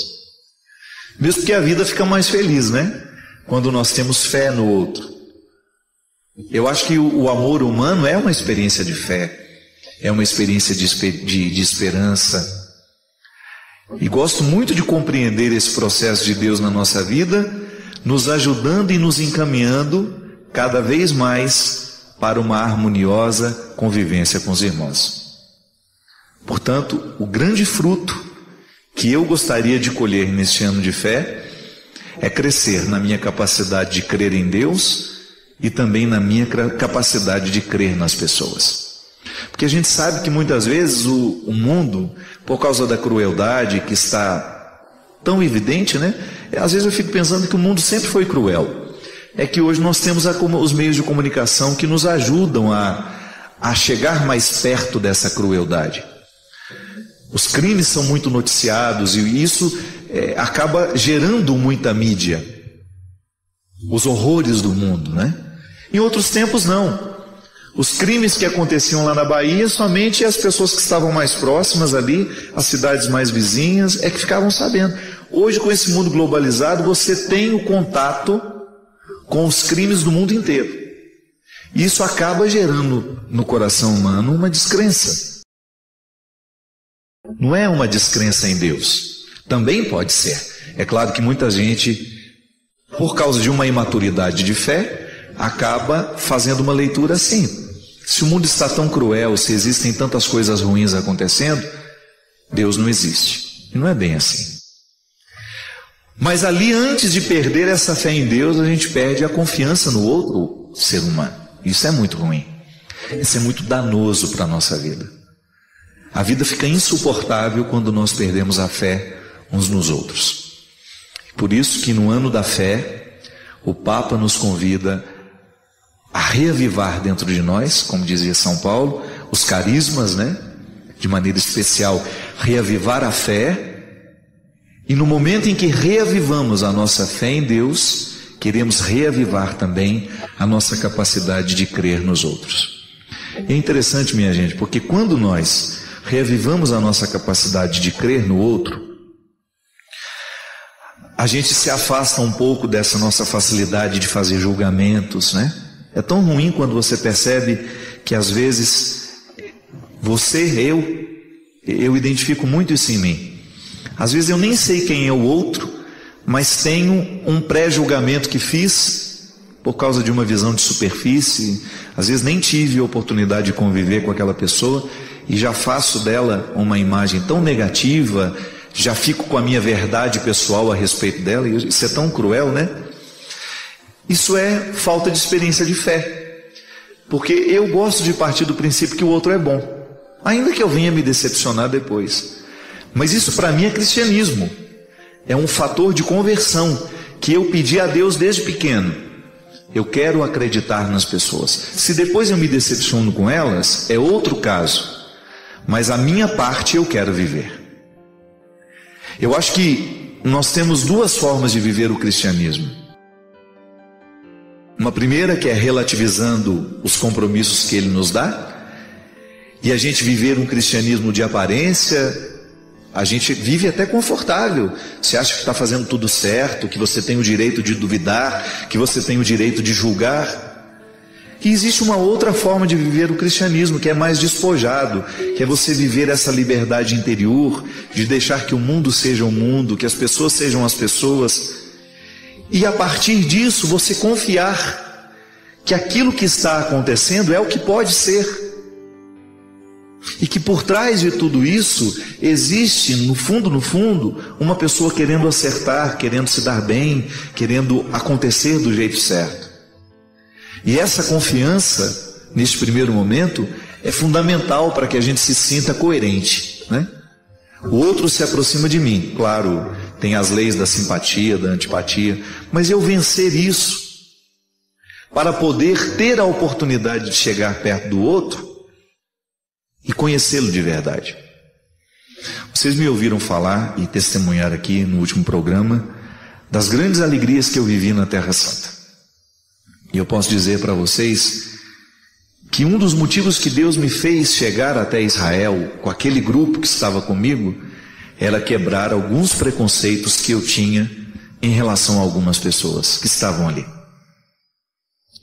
Mesmo que a vida fica mais feliz, né? Quando nós temos fé no outro. Eu acho que o amor humano é uma experiência de fé. é uma experiência de esperança. E gosto muito de compreender esse processo de Deus na nossa vida, nos ajudando e nos encaminhando cada vez mais para uma harmoniosa convivência com os irmãos. Portanto, o grande fruto que eu gostaria de colher neste ano de fé é crescer na minha capacidade de crer em Deus e também na minha capacidade de crer nas pessoas. Porque a gente sabe que muitas vezes o mundo, por causa da crueldade que está tão evidente, né? Às vezes eu fico pensando que o mundo sempre foi cruel. É que hoje nós temos os meios de comunicação que nos ajudam a chegar mais perto dessa crueldade. Os crimes são muito noticiados e isso acaba gerando muita mídia. Os horrores do mundo, né? Em outros tempos não. Os crimes que aconteciam lá na Bahia, somente as pessoas que estavam mais próximas ali, as cidades mais vizinhas, é que ficavam sabendo. Hoje, com esse mundo globalizado, você tem o contato com os crimes do mundo inteiro. E isso acaba gerando no coração humano uma descrença. Não é uma descrença em Deus. Também pode ser. É claro que muita gente, por causa de uma imaturidade de fé, acaba fazendo uma leitura assim. Se o mundo está tão cruel, se existem tantas coisas ruins acontecendo, Deus não existe. E não é bem assim. Mas ali, antes de perder essa fé em Deus, a gente perde a confiança no outro ser humano. Isso é muito ruim. Isso é muito danoso para a nossa vida. A vida fica insuportável quando nós perdemos a fé uns nos outros. Por isso que no ano da fé, o Papa nos convida a reavivar dentro de nós, como dizia São Paulo, os carismas, né? De maneira especial, reavivar a fé. E no momento em que reavivamos a nossa fé em Deus, queremos reavivar também a nossa capacidade de crer nos outros. É interessante, minha gente, porque quando nós reavivamos a nossa capacidade de crer no outro, a gente se afasta um pouco dessa nossa facilidade de fazer julgamentos, né? É tão ruim quando você percebe que às vezes eu identifico muito isso em mim. Às vezes eu nem sei quem é o outro, mas tenho um pré-julgamento que fiz por causa de uma visão de superfície. Às vezes nem tive a oportunidade de conviver com aquela pessoa e já faço dela uma imagem tão negativa, já fico com a minha verdade pessoal a respeito dela. Isso é tão cruel, né? Isso é falta de experiência de fé, porque eu gosto de partir do princípio que o outro é bom, ainda que eu venha me decepcionar depois. Mas isso para mim é cristianismo, é um fator de conversão que eu pedi a Deus desde pequeno. Eu quero acreditar nas pessoas. Se depois eu me decepciono com elas, é outro caso, mas a minha parte eu quero viver. Eu acho que nós temos duas formas de viver o cristianismo. Uma primeira que é relativizando os compromissos que Ele nos dá, e a gente viver um cristianismo de aparência. A gente vive até confortável. Você acha que está fazendo tudo certo, que você tem o direito de duvidar, que você tem o direito de julgar. E existe uma outra forma de viver o cristianismo, que é mais despojado, que é você viver essa liberdade interior, de deixar que o mundo seja o mundo, que as pessoas sejam as pessoas. E a partir disso você confiar que aquilo que está acontecendo é o que pode ser. E que por trás de tudo isso existe, no fundo, uma pessoa querendo acertar, querendo se dar bem, querendo acontecer do jeito certo. E essa confiança, neste primeiro momento, é fundamental para que a gente se sinta coerente, né? O outro se aproxima de mim, claro, tem as leis da simpatia, da antipatia, mas eu vencer isso, para poder ter a oportunidade de chegar perto do outro e conhecê-lo de verdade. Vocês me ouviram falar e testemunhar aqui no último programa das grandes alegrias que eu vivi na Terra Santa. E eu posso dizer para vocês que um dos motivos que Deus me fez chegar até Israel com aquele grupo que estava comigo era quebrar alguns preconceitos que eu tinha em relação a algumas pessoas que estavam ali.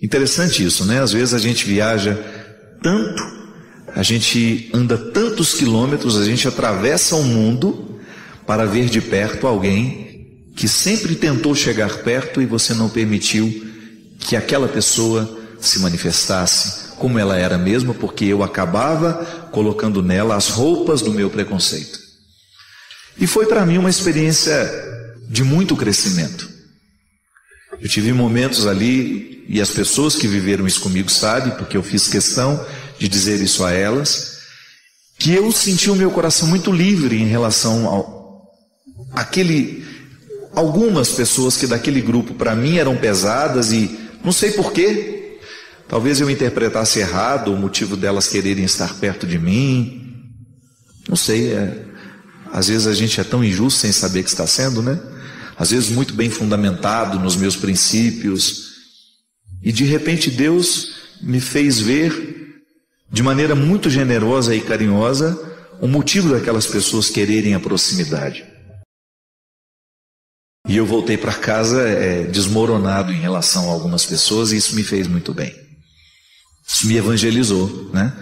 Interessante isso, né? Às vezes a gente viaja tanto A gente anda tantos quilômetros, a gente atravessa o mundo para ver de perto alguém que sempre tentou chegar perto e você não permitiu que aquela pessoa se manifestasse como ela era mesmo, porque eu acabava colocando nela as roupas do meu preconceito. E foi para mim uma experiência de muito crescimento. Eu tive momentos ali, e as pessoas que viveram isso comigo sabem, porque eu fiz questão de dizer isso a elas, que eu senti o meu coração muito livre em relação algumas pessoas que daquele grupo para mim eram pesadas e não sei porquê, talvez eu interpretasse errado o motivo delas quererem estar perto de mim, não sei, às vezes a gente é tão injusto sem saber que está sendo, né? Às vezes muito bem fundamentado nos meus princípios, e de repente Deus me fez ver de maneira muito generosa e carinhosa o motivo daquelas pessoas quererem a proximidade. E eu voltei para casa desmoronado em relação a algumas pessoas, e isso me fez muito bem. Isso me evangelizou, né?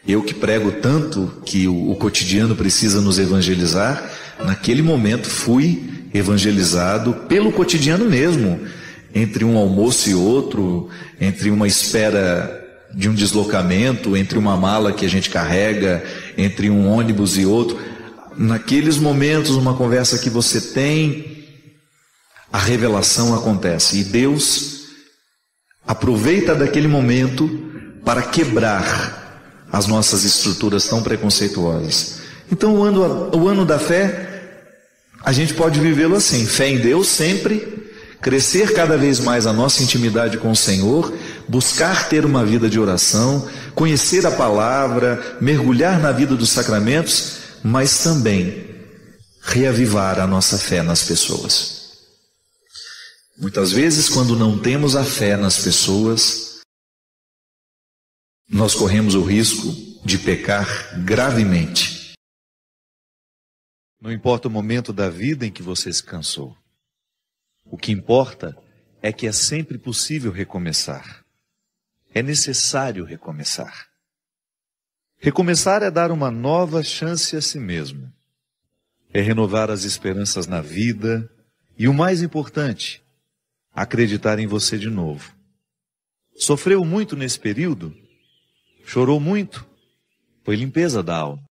Eu que prego tanto que o cotidiano precisa nos evangelizar, naquele momento fui evangelizado pelo cotidiano mesmo, entre um almoço e outro, entre uma espera de um deslocamento, entre uma mala que a gente carrega, entre um ônibus e outro. Naqueles momentos, uma conversa que você tem, a revelação acontece, e Deus aproveita daquele momento para quebrar as nossas estruturas tão preconceituosas. Então o ano da fé, a gente pode vivê-lo assim: fé em Deus sempre, crescer cada vez mais a nossa intimidade com o Senhor, buscar ter uma vida de oração, conhecer a palavra, mergulhar na vida dos sacramentos, mas também reavivar a nossa fé nas pessoas. Muitas vezes, quando não temos a fé nas pessoas, nós corremos o risco de pecar gravemente. Não importa o momento da vida em que você se cansou. O que importa é que é sempre possível recomeçar. É necessário recomeçar. Recomeçar é dar uma nova chance a si mesmo. É renovar as esperanças na vida e, o mais importante, acreditar em você de novo. Sofreu muito nesse período? Chorou muito? Foi limpeza da alma.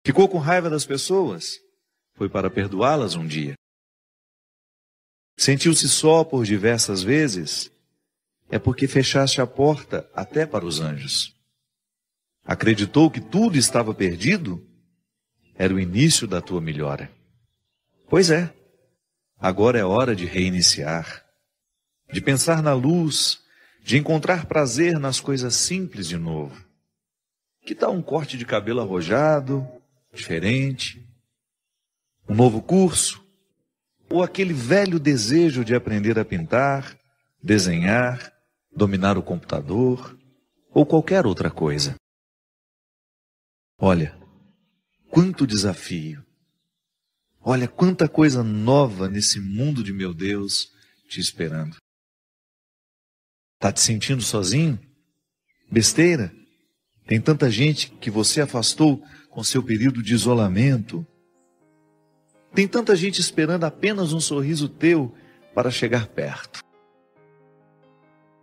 Ficou com raiva das pessoas? Foi para perdoá-las um dia. Sentiu-se só por diversas vezes? É porque fechaste a porta até para os anjos. Acreditou que tudo estava perdido? Era o início da tua melhora. Pois é, agora é hora de reiniciar, de pensar na luz, de encontrar prazer nas coisas simples de novo. Que tal um corte de cabelo arrojado, diferente? Um novo curso? Ou aquele velho desejo de aprender a pintar, desenhar, dominar o computador, ou qualquer outra coisa? Olha, quanto desafio! Olha quanta coisa nova nesse mundo de meu Deus te esperando. Está te sentindo sozinho? Besteira? Tem tanta gente que você afastou com seu período de isolamento. Tem tanta gente esperando apenas um sorriso teu para chegar perto.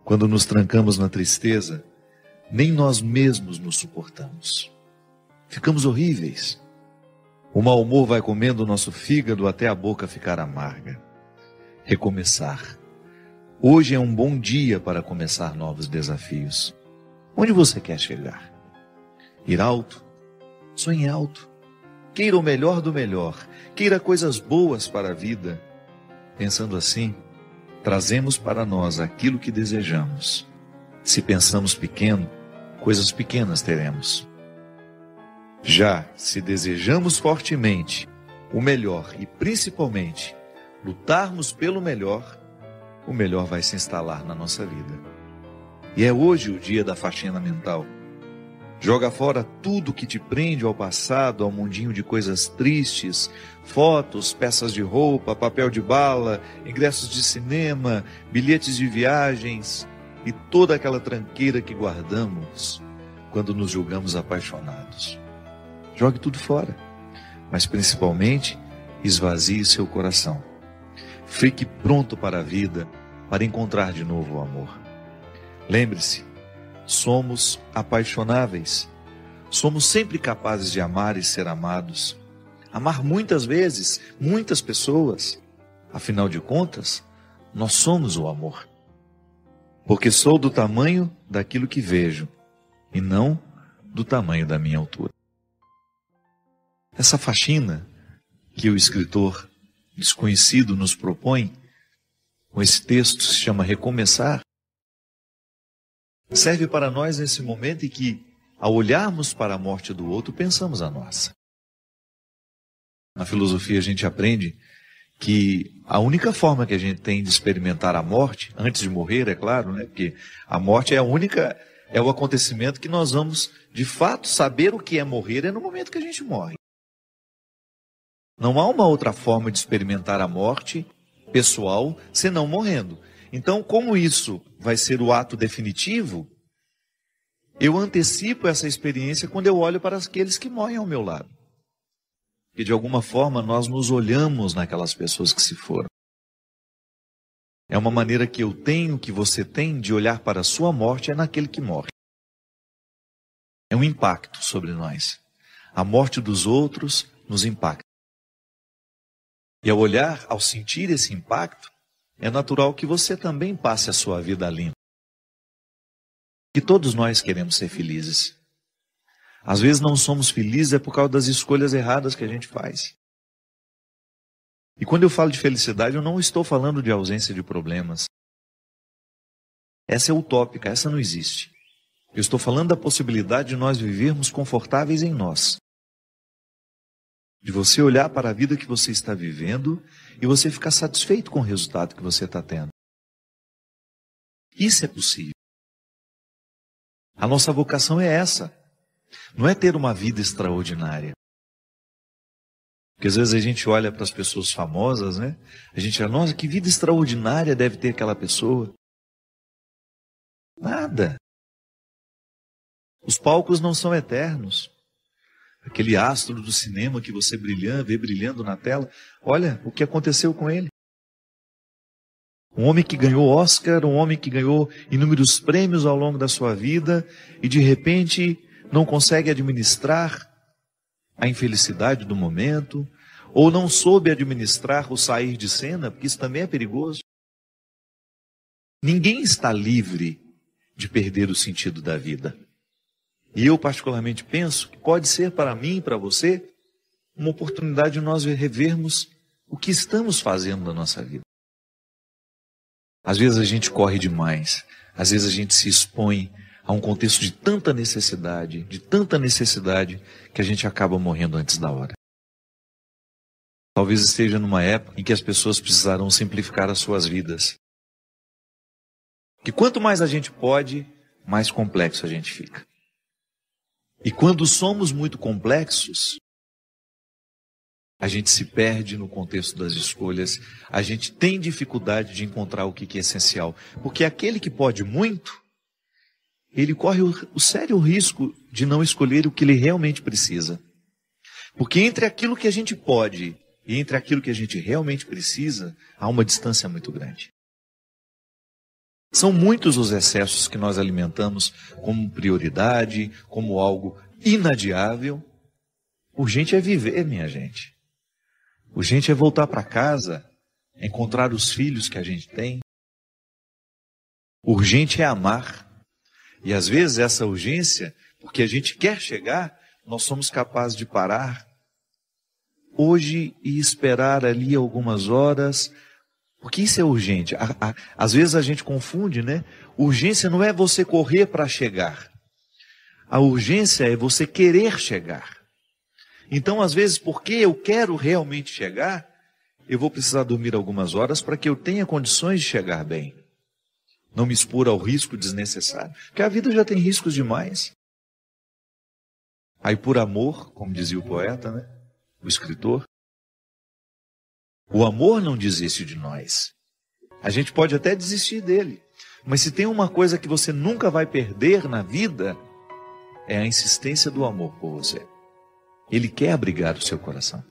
Quando nos trancamos na tristeza, nem nós mesmos nos suportamos. Ficamos horríveis. O mau humor vai comendo o nosso fígado até a boca ficar amarga. Recomeçar. Hoje é um bom dia para começar novos desafios. Onde você quer chegar? Ir alto? Sonhe alto. Queira o melhor do melhor. Queira coisas boas para a vida. Pensando assim, trazemos para nós aquilo que desejamos. Se pensamos pequeno, coisas pequenas teremos. Já se desejamos fortemente o melhor e principalmente lutarmos pelo melhor, o melhor vai se instalar na nossa vida. E é hoje o dia da faxina mental. Joga fora tudo que te prende ao passado, ao mundinho de coisas tristes, fotos, peças de roupa, papel de bala, ingressos de cinema, bilhetes de viagens e toda aquela tranqueira que guardamos quando nos julgamos apaixonados. Jogue tudo fora, mas principalmente esvazie seu coração. Fique pronto para a vida, para encontrar de novo o amor. Lembre-se, somos apaixonáveis. Somos sempre capazes de amar e ser amados. Amar muitas vezes, muitas pessoas. Afinal de contas, nós somos o amor. Porque sou do tamanho daquilo que vejo, e não do tamanho da minha altura. Essa faxina que o escritor desconhecido nos propõe, com esse texto se chama Recomeçar, serve para nós nesse momento em que, ao olharmos para a morte do outro, pensamos a nossa. Na filosofia a gente aprende que a única forma que a gente tem de experimentar a morte, antes de morrer, é claro, né? Porque a morte é o acontecimento que nós vamos, de fato, saber o que é morrer, é no momento que a gente morre. Não há uma outra forma de experimentar a morte pessoal, senão morrendo. Então, como isso vai ser o ato definitivo, eu antecipo essa experiência quando eu olho para aqueles que morrem ao meu lado. Porque de alguma forma nós nos olhamos naquelas pessoas que se foram. É uma maneira que eu tenho, que você tem, de olhar para a sua morte, é naquele que morre. É um impacto sobre nós. A morte dos outros nos impacta. E ao olhar, ao sentir esse impacto, é natural que você também passe a sua vida limpa. Que todos nós queremos ser felizes. Às vezes não somos felizes é por causa das escolhas erradas que a gente faz. E quando eu falo de felicidade, eu não estou falando de ausência de problemas. Essa é utópica, essa não existe. Eu estou falando da possibilidade de nós vivermos confortáveis em nós. De você olhar para a vida que você está vivendo e você ficar satisfeito com o resultado que você está tendo. Isso é possível. A nossa vocação é essa. Não é ter uma vida extraordinária. Porque às vezes a gente olha para as pessoas famosas, né? A gente fala, nossa, que vida extraordinária deve ter aquela pessoa. Nada. Os palcos não são eternos. Aquele astro do cinema que você vê brilhando na tela, olha o que aconteceu com ele. Um homem que ganhou Oscar, um homem que ganhou inúmeros prêmios ao longo da sua vida e de repente não consegue administrar a infelicidade do momento, ou não soube administrar o sair de cena, porque isso também é perigoso. Ninguém está livre de perder o sentido da vida. E eu particularmente penso que pode ser para mim e para você uma oportunidade de nós revermos o que estamos fazendo na nossa vida. Às vezes a gente corre demais, às vezes a gente se expõe a um contexto de tanta necessidade, que a gente acaba morrendo antes da hora. Talvez esteja numa época em que as pessoas precisarão simplificar as suas vidas. Que quanto mais a gente pode, mais complexo a gente fica. E quando somos muito complexos, a gente se perde no contexto das escolhas, a gente tem dificuldade de encontrar o que é essencial. Porque aquele que pode muito, ele corre o sério risco de não escolher o que ele realmente precisa. Porque entre aquilo que a gente pode e entre aquilo que a gente realmente precisa, há uma distância muito grande. São muitos os excessos que nós alimentamos como prioridade, como algo inadiável. Urgente é viver, minha gente. Urgente é voltar para casa, encontrar os filhos que a gente tem. Urgente é amar. E às vezes essa urgência, porque a gente quer chegar, nós somos capazes de parar hoje e esperar ali algumas horas. Porque isso é urgente. Às vezes a gente confunde, né? Urgência não é você correr para chegar. A urgência é você querer chegar. Então, às vezes, porque eu quero realmente chegar, eu vou precisar dormir algumas horas para que eu tenha condições de chegar bem. Não me expor ao risco desnecessário. Porque a vida já tem riscos demais. Aí, por amor, como dizia o poeta, né? O escritor, o amor não desiste de nós. A gente pode até desistir dele. Mas se tem uma coisa que você nunca vai perder na vida, é a insistência do amor por você. Ele quer abrigar o seu coração.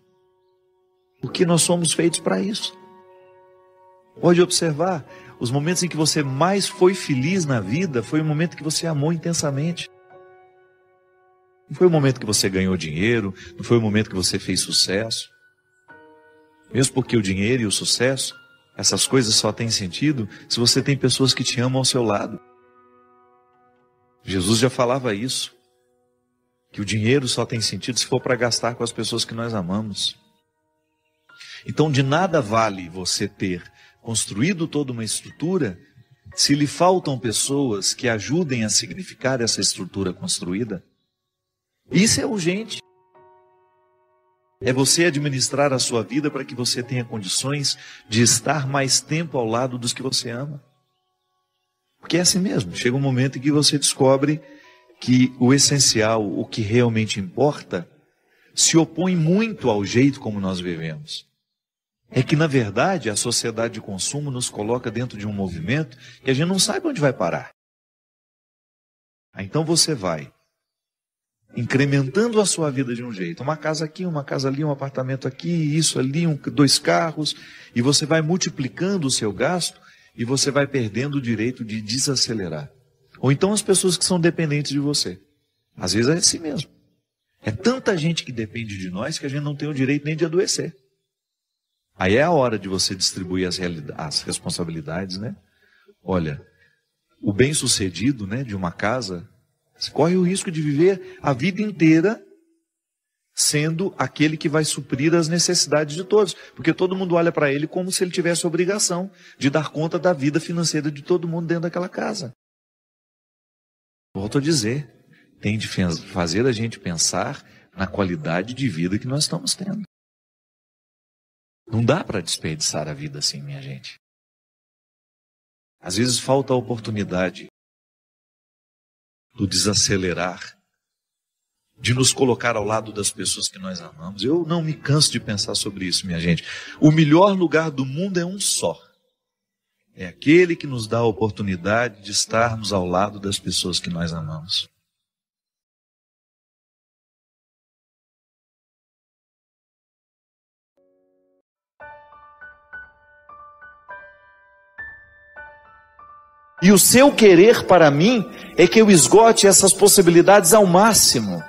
Porque nós somos feitos para isso. Pode observar, os momentos em que você mais foi feliz na vida foi o momento que você amou intensamente. Não foi o momento que você ganhou dinheiro, não foi o momento que você fez sucesso. Mesmo porque o dinheiro e o sucesso, essas coisas só têm sentido se você tem pessoas que te amam ao seu lado. Jesus já falava isso, que o dinheiro só tem sentido se for para gastar com as pessoas que nós amamos. Então de nada vale você ter construído toda uma estrutura se lhe faltam pessoas que ajudem a significar essa estrutura construída. Isso é urgente. É você administrar a sua vida para que você tenha condições de estar mais tempo ao lado dos que você ama. Porque é assim mesmo, chega um momento em que você descobre que o essencial, o que realmente importa, se opõe muito ao jeito como nós vivemos. É que, na verdade, a sociedade de consumo nos coloca dentro de um movimento que a gente não sabe onde vai parar. Então você vai incrementando a sua vida de um jeito, uma casa aqui, uma casa ali, um apartamento aqui, isso ali, 2 carros, e você vai multiplicando o seu gasto e você vai perdendo o direito de desacelerar. Ou então as pessoas que são dependentes de você. Às vezes é assim mesmo. É tanta gente que depende de nós que a gente não tem o direito nem de adoecer. Aí é a hora de você distribuir as responsabilidades, né? Olha, o bem-sucedido, né, de uma casa, você corre o risco de viver a vida inteira sendo aquele que vai suprir as necessidades de todos. Porque todo mundo olha para ele como se ele tivesse a obrigação de dar conta da vida financeira de todo mundo dentro daquela casa. Volto a dizer, tem de fazer a gente pensar na qualidade de vida que nós estamos tendo. Não dá para desperdiçar a vida assim, minha gente. Às vezes falta a oportunidade do desacelerar, de nos colocar ao lado das pessoas que nós amamos. Eu não me canso de pensar sobre isso, minha gente. O melhor lugar do mundo é um só. É aquele que nos dá a oportunidade de estarmos ao lado das pessoas que nós amamos. E o seu querer para mim é que eu esgote essas possibilidades ao máximo.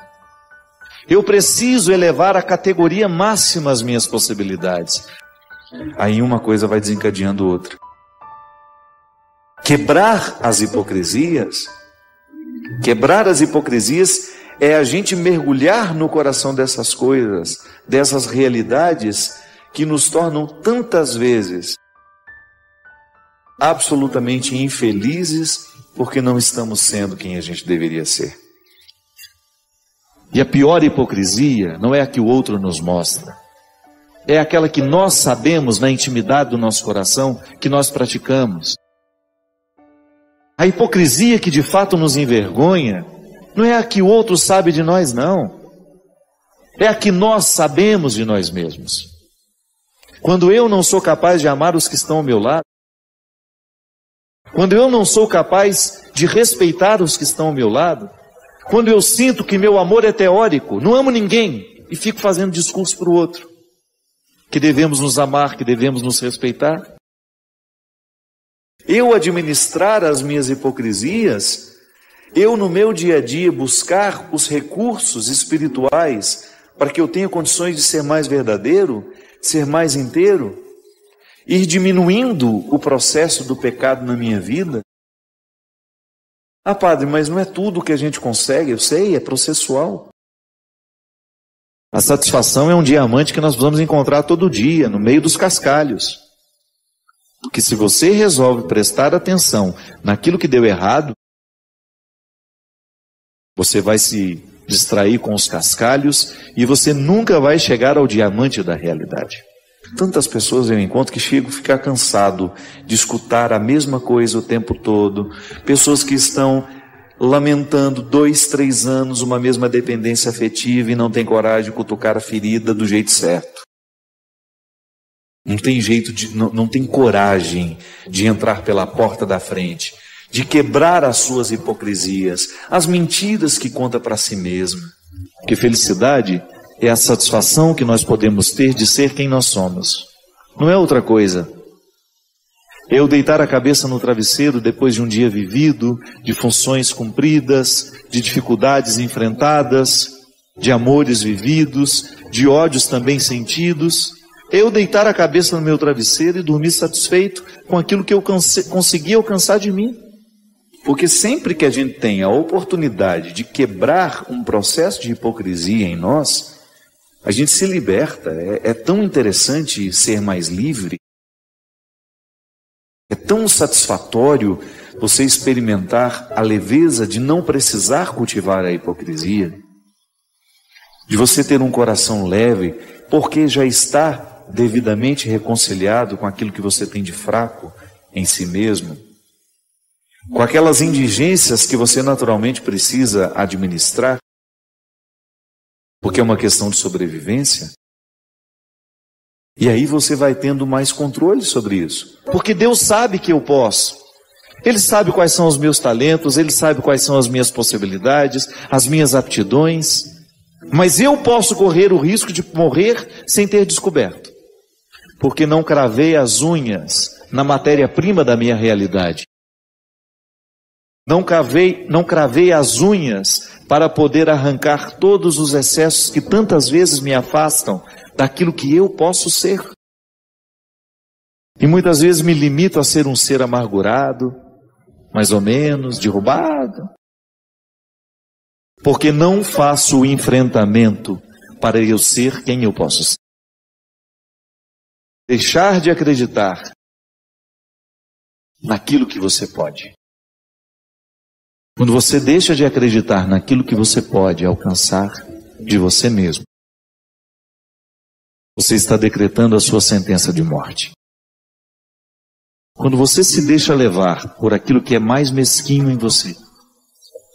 Eu preciso elevar a categoria máxima as minhas possibilidades. Aí uma coisa vai desencadeando outra. Quebrar as hipocrisias é a gente mergulhar no coração dessas coisas, dessas realidades que nos tornam tantas vezes absolutamente infelizes porque não estamos sendo quem a gente deveria ser. E a pior hipocrisia não é a que o outro nos mostra, é aquela que nós sabemos na intimidade do nosso coração que nós praticamos. A hipocrisia que de fato nos envergonha não é a que o outro sabe de nós, não. É a que nós sabemos de nós mesmos. Quando eu não sou capaz de amar os que estão ao meu lado, quando eu não sou capaz de respeitar os que estão ao meu lado, quando eu sinto que meu amor é teórico, não amo ninguém e fico fazendo discurso para o outro, que devemos nos amar, que devemos nos respeitar. Eu administrar as minhas hipocrisias, eu no meu dia a dia buscar os recursos espirituais para que eu tenha condições de ser mais verdadeiro, ser mais inteiro, ir diminuindo o processo do pecado na minha vida. Ah, padre, mas não é tudo que a gente consegue, eu sei, é processual. A satisfação é um diamante que nós vamos encontrar todo dia, no meio dos cascalhos. Porque se você resolve prestar atenção naquilo que deu errado, você vai se distrair com os cascalhos e você nunca vai chegar ao diamante da realidade. Tantas pessoas eu encontro que chegam a ficar cansado de escutar a mesma coisa o tempo todo. Pessoas que estão lamentando 2, 3 anos uma mesma dependência afetiva e não tem coragem de cutucar a ferida do jeito certo. Não tem jeito não tem coragem de entrar pela porta da frente, de quebrar as suas hipocrisias, as mentiras que conta para si mesma. Porque felicidade é a satisfação que nós podemos ter de ser quem nós somos. Não é outra coisa. Eu deitar a cabeça no travesseiro depois de um dia vivido, de funções cumpridas, de dificuldades enfrentadas, de amores vividos, de ódios também sentidos. Eu deitar a cabeça no meu travesseiro e dormir satisfeito com aquilo que eu consegui alcançar de mim. Porque sempre que a gente tem a oportunidade de quebrar um processo de hipocrisia em nós, a gente se liberta. É tão interessante ser mais livre. É tão satisfatório você experimentar a leveza de não precisar cultivar a hipocrisia, de você ter um coração leve, porque já está devidamente reconciliado com aquilo que você tem de fraco em si mesmo, com aquelas indigências que você naturalmente precisa administrar, porque é uma questão de sobrevivência. E aí você vai tendo mais controle sobre isso. Porque Deus sabe que eu posso. Ele sabe quais são os meus talentos, Ele sabe quais são as minhas possibilidades, as minhas aptidões. Mas eu posso correr o risco de morrer sem ter descoberto. Porque não cravei as unhas na matéria-prima da minha realidade. Não cravei as unhas para poder arrancar todos os excessos que tantas vezes me afastam daquilo que eu posso ser. E muitas vezes me limito a ser um ser amargurado, mais ou menos, derrubado. Porque não faço o enfrentamento para eu ser quem eu posso ser. Deixar de acreditar naquilo que você pode. Quando você deixa de acreditar naquilo que você pode alcançar de você mesmo, você está decretando a sua sentença de morte. Quando você se deixa levar por aquilo que é mais mesquinho em você,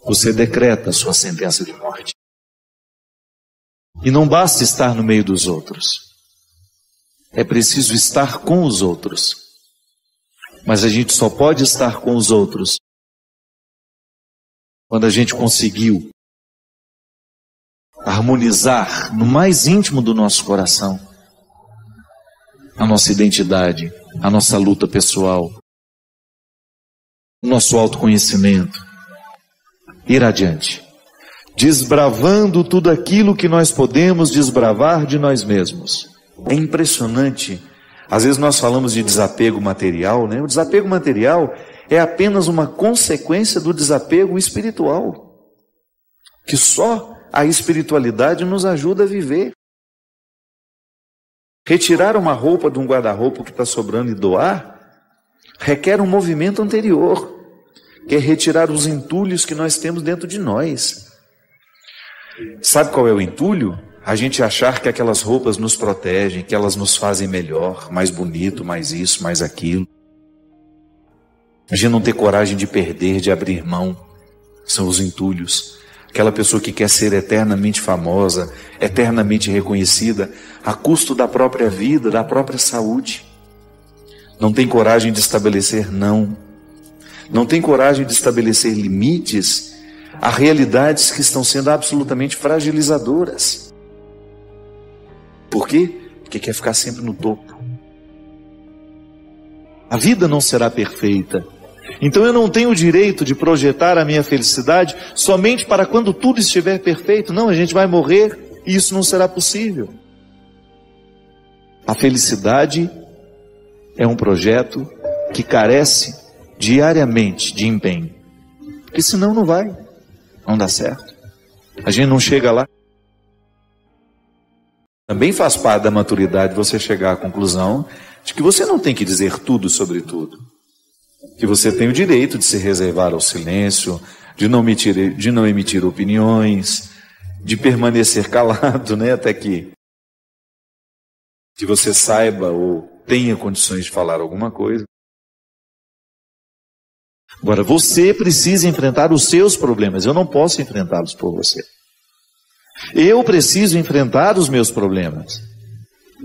você decreta a sua sentença de morte. E não basta estar no meio dos outros. É preciso estar com os outros. Mas a gente só pode estar com os outros quando a gente conseguiu harmonizar no mais íntimo do nosso coração a nossa identidade, a nossa luta pessoal, o nosso autoconhecimento, ir adiante, desbravando tudo aquilo que nós podemos desbravar de nós mesmos. É impressionante. Às vezes nós falamos de desapego material, né? O desapego material é apenas uma consequência do desapego espiritual, que só a espiritualidade nos ajuda a viver. Retirar uma roupa de um guarda-roupa que está sobrando e doar, requer um movimento anterior, que é retirar os entulhos que nós temos dentro de nós. Sabe qual é o entulho? A gente achar que aquelas roupas nos protegem, que elas nos fazem melhor, mais bonito, mais isso, mais aquilo. A gente não ter coragem de perder, de abrir mão. São os entulhos. Aquela pessoa que quer ser eternamente famosa, eternamente reconhecida, a custo da própria vida, da própria saúde. Não tem coragem de estabelecer não. Não tem coragem de estabelecer limites a realidades que estão sendo absolutamente fragilizadoras. Por quê? Porque quer ficar sempre no topo. A vida não será perfeita. Então eu não tenho o direito de projetar a minha felicidade somente para quando tudo estiver perfeito. Não, a gente vai morrer e isso não será possível. A felicidade é um projeto que carece diariamente de empenho. Porque senão não vai, não dá certo. A gente não chega lá. Também faz parte da maturidade você chegar à conclusão de que você não tem que dizer tudo sobre tudo. Que você tem o direito de se reservar ao silêncio, de não emitir opiniões, de permanecer calado, né, até que você saiba ou tenha condições de falar alguma coisa. Agora, você precisa enfrentar os seus problemas, eu não posso enfrentá-los por você. Eu preciso enfrentar os meus problemas.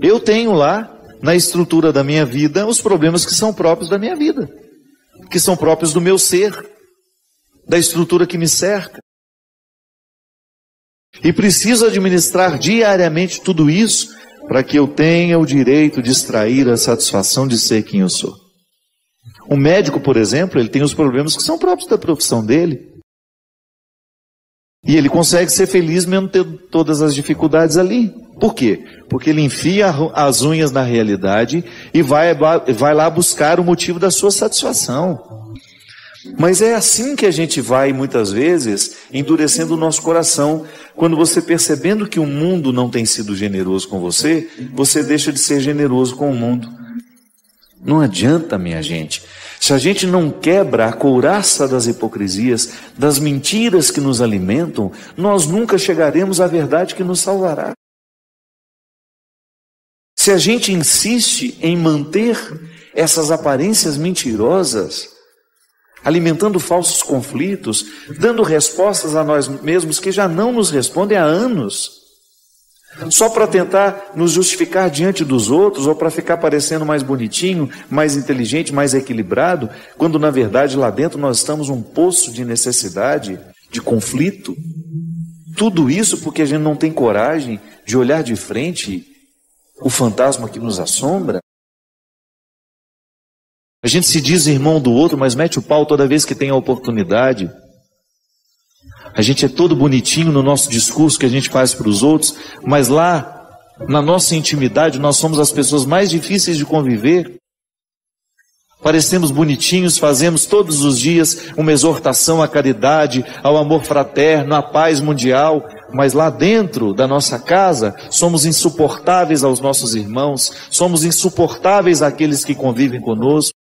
Eu tenho lá, na estrutura da minha vida, os problemas que são próprios da minha vida. que são próprios do meu ser, da estrutura que me cerca. E preciso administrar diariamente tudo isso para que eu tenha o direito de extrair a satisfação de ser quem eu sou. Um médico, por exemplo, ele tem os problemas que são próprios da profissão dele. E ele consegue ser feliz mesmo tendo todas as dificuldades ali. Por quê? Porque ele enfia as unhas na realidade e vai lá buscar o motivo da sua satisfação. Mas é assim que a gente vai, muitas vezes, endurecendo o nosso coração. Quando você percebendo que o mundo não tem sido generoso com você, você deixa de ser generoso com o mundo. Não adianta, minha gente. Se a gente não quebra a couraça das hipocrisias, das mentiras que nos alimentam, nós nunca chegaremos à verdade que nos salvará. Se a gente insiste em manter essas aparências mentirosas, alimentando falsos conflitos, dando respostas a nós mesmos que já não nos respondem há anos, só para tentar nos justificar diante dos outros, ou para ficar parecendo mais bonitinho, mais inteligente, mais equilibrado, quando na verdade lá dentro nós estamos num poço de necessidade, de conflito. Tudo isso porque a gente não tem coragem de olhar de frente o fantasma que nos assombra. A gente se diz irmão do outro, mas mete o pau toda vez que tem a oportunidade. A gente é todo bonitinho no nosso discurso que a gente faz para os outros, mas lá, na nossa intimidade, nós somos as pessoas mais difíceis de conviver. Parecemos bonitinhos, fazemos todos os dias uma exortação à caridade, ao amor fraterno, à paz mundial, mas lá dentro da nossa casa, somos insuportáveis aos nossos irmãos, somos insuportáveis àqueles que convivem conosco.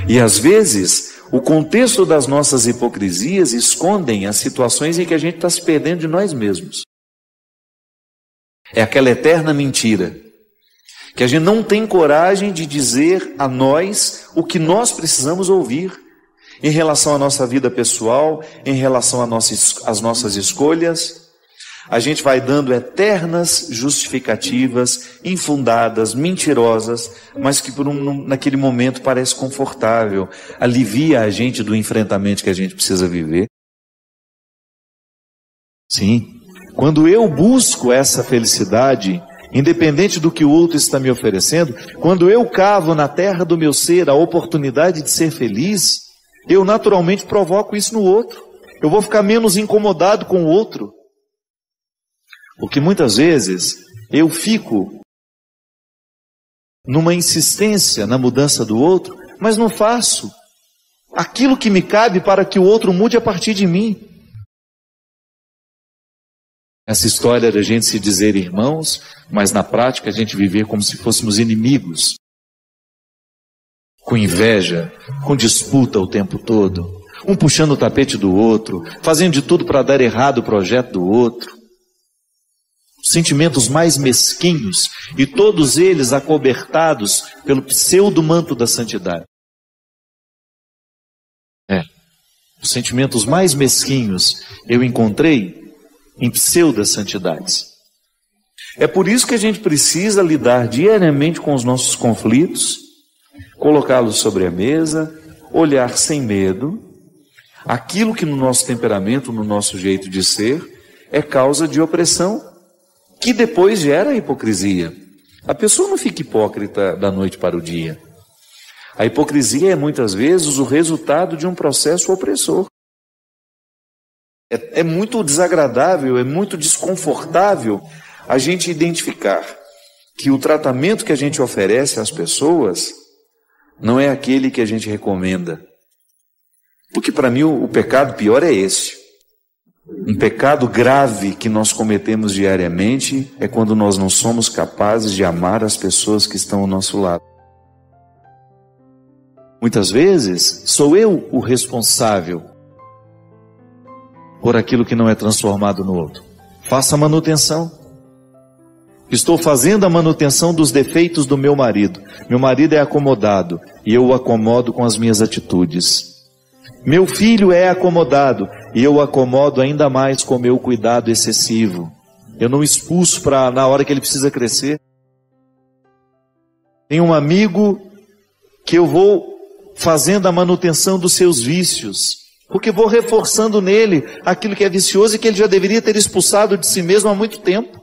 E às vezes, o contexto das nossas hipocrisias escondem as situações em que a gente está se perdendo de nós mesmos. É aquela eterna mentira, que a gente não tem coragem de dizer a nós o que nós precisamos ouvir, em relação à nossa vida pessoal, em relação às nossas escolhas. A gente vai dando eternas justificativas, infundadas, mentirosas, mas que naquele momento parece confortável, alivia a gente do enfrentamento que a gente precisa viver. Sim, quando eu busco essa felicidade, independente do que o outro está me oferecendo, quando eu cavo na terra do meu ser a oportunidade de ser feliz, eu naturalmente provoco isso no outro. Eu vou ficar menos incomodado com o outro. Porque muitas vezes eu fico numa insistência na mudança do outro, mas não faço aquilo que me cabe para que o outro mude a partir de mim. Essa história da gente se dizer irmãos, mas na prática a gente viver como se fôssemos inimigos, com inveja, com disputa o tempo todo, um puxando o tapete do outro, fazendo de tudo para dar errado o projeto do outro. Sentimentos mais mesquinhos, e todos eles acobertados pelo pseudo-manto da santidade. Os sentimentos mais mesquinhos eu encontrei em pseudo-santidades. É por isso que a gente precisa lidar diariamente com os nossos conflitos, colocá-los sobre a mesa, olhar sem medo, aquilo que no nosso temperamento, no nosso jeito de ser, é causa de opressão, que depois gera hipocrisia. A pessoa não fica hipócrita da noite para o dia. A hipocrisia é muitas vezes o resultado de um processo opressor. É muito desagradável, é muito desconfortável a gente identificar que o tratamento que a gente oferece às pessoas não é aquele que a gente recomenda. Porque para mim o pecado pior é esse. Um pecado grave que nós cometemos diariamente é quando nós não somos capazes de amar as pessoas que estão ao nosso lado. Muitas vezes sou eu o responsável por aquilo que não é transformado no outro. Faça a manutenção. Estou fazendo a manutenção dos defeitos do meu marido. Meu marido é acomodado e eu o acomodo com as minhas atitudes. Meu filho é acomodado e eu o acomodo ainda mais com o meu cuidado excessivo. Eu não expulso na hora que ele precisa crescer. Tem um amigo que eu vou fazendo a manutenção dos seus vícios, porque vou reforçando nele aquilo que é vicioso e que ele já deveria ter expulsado de si mesmo há muito tempo.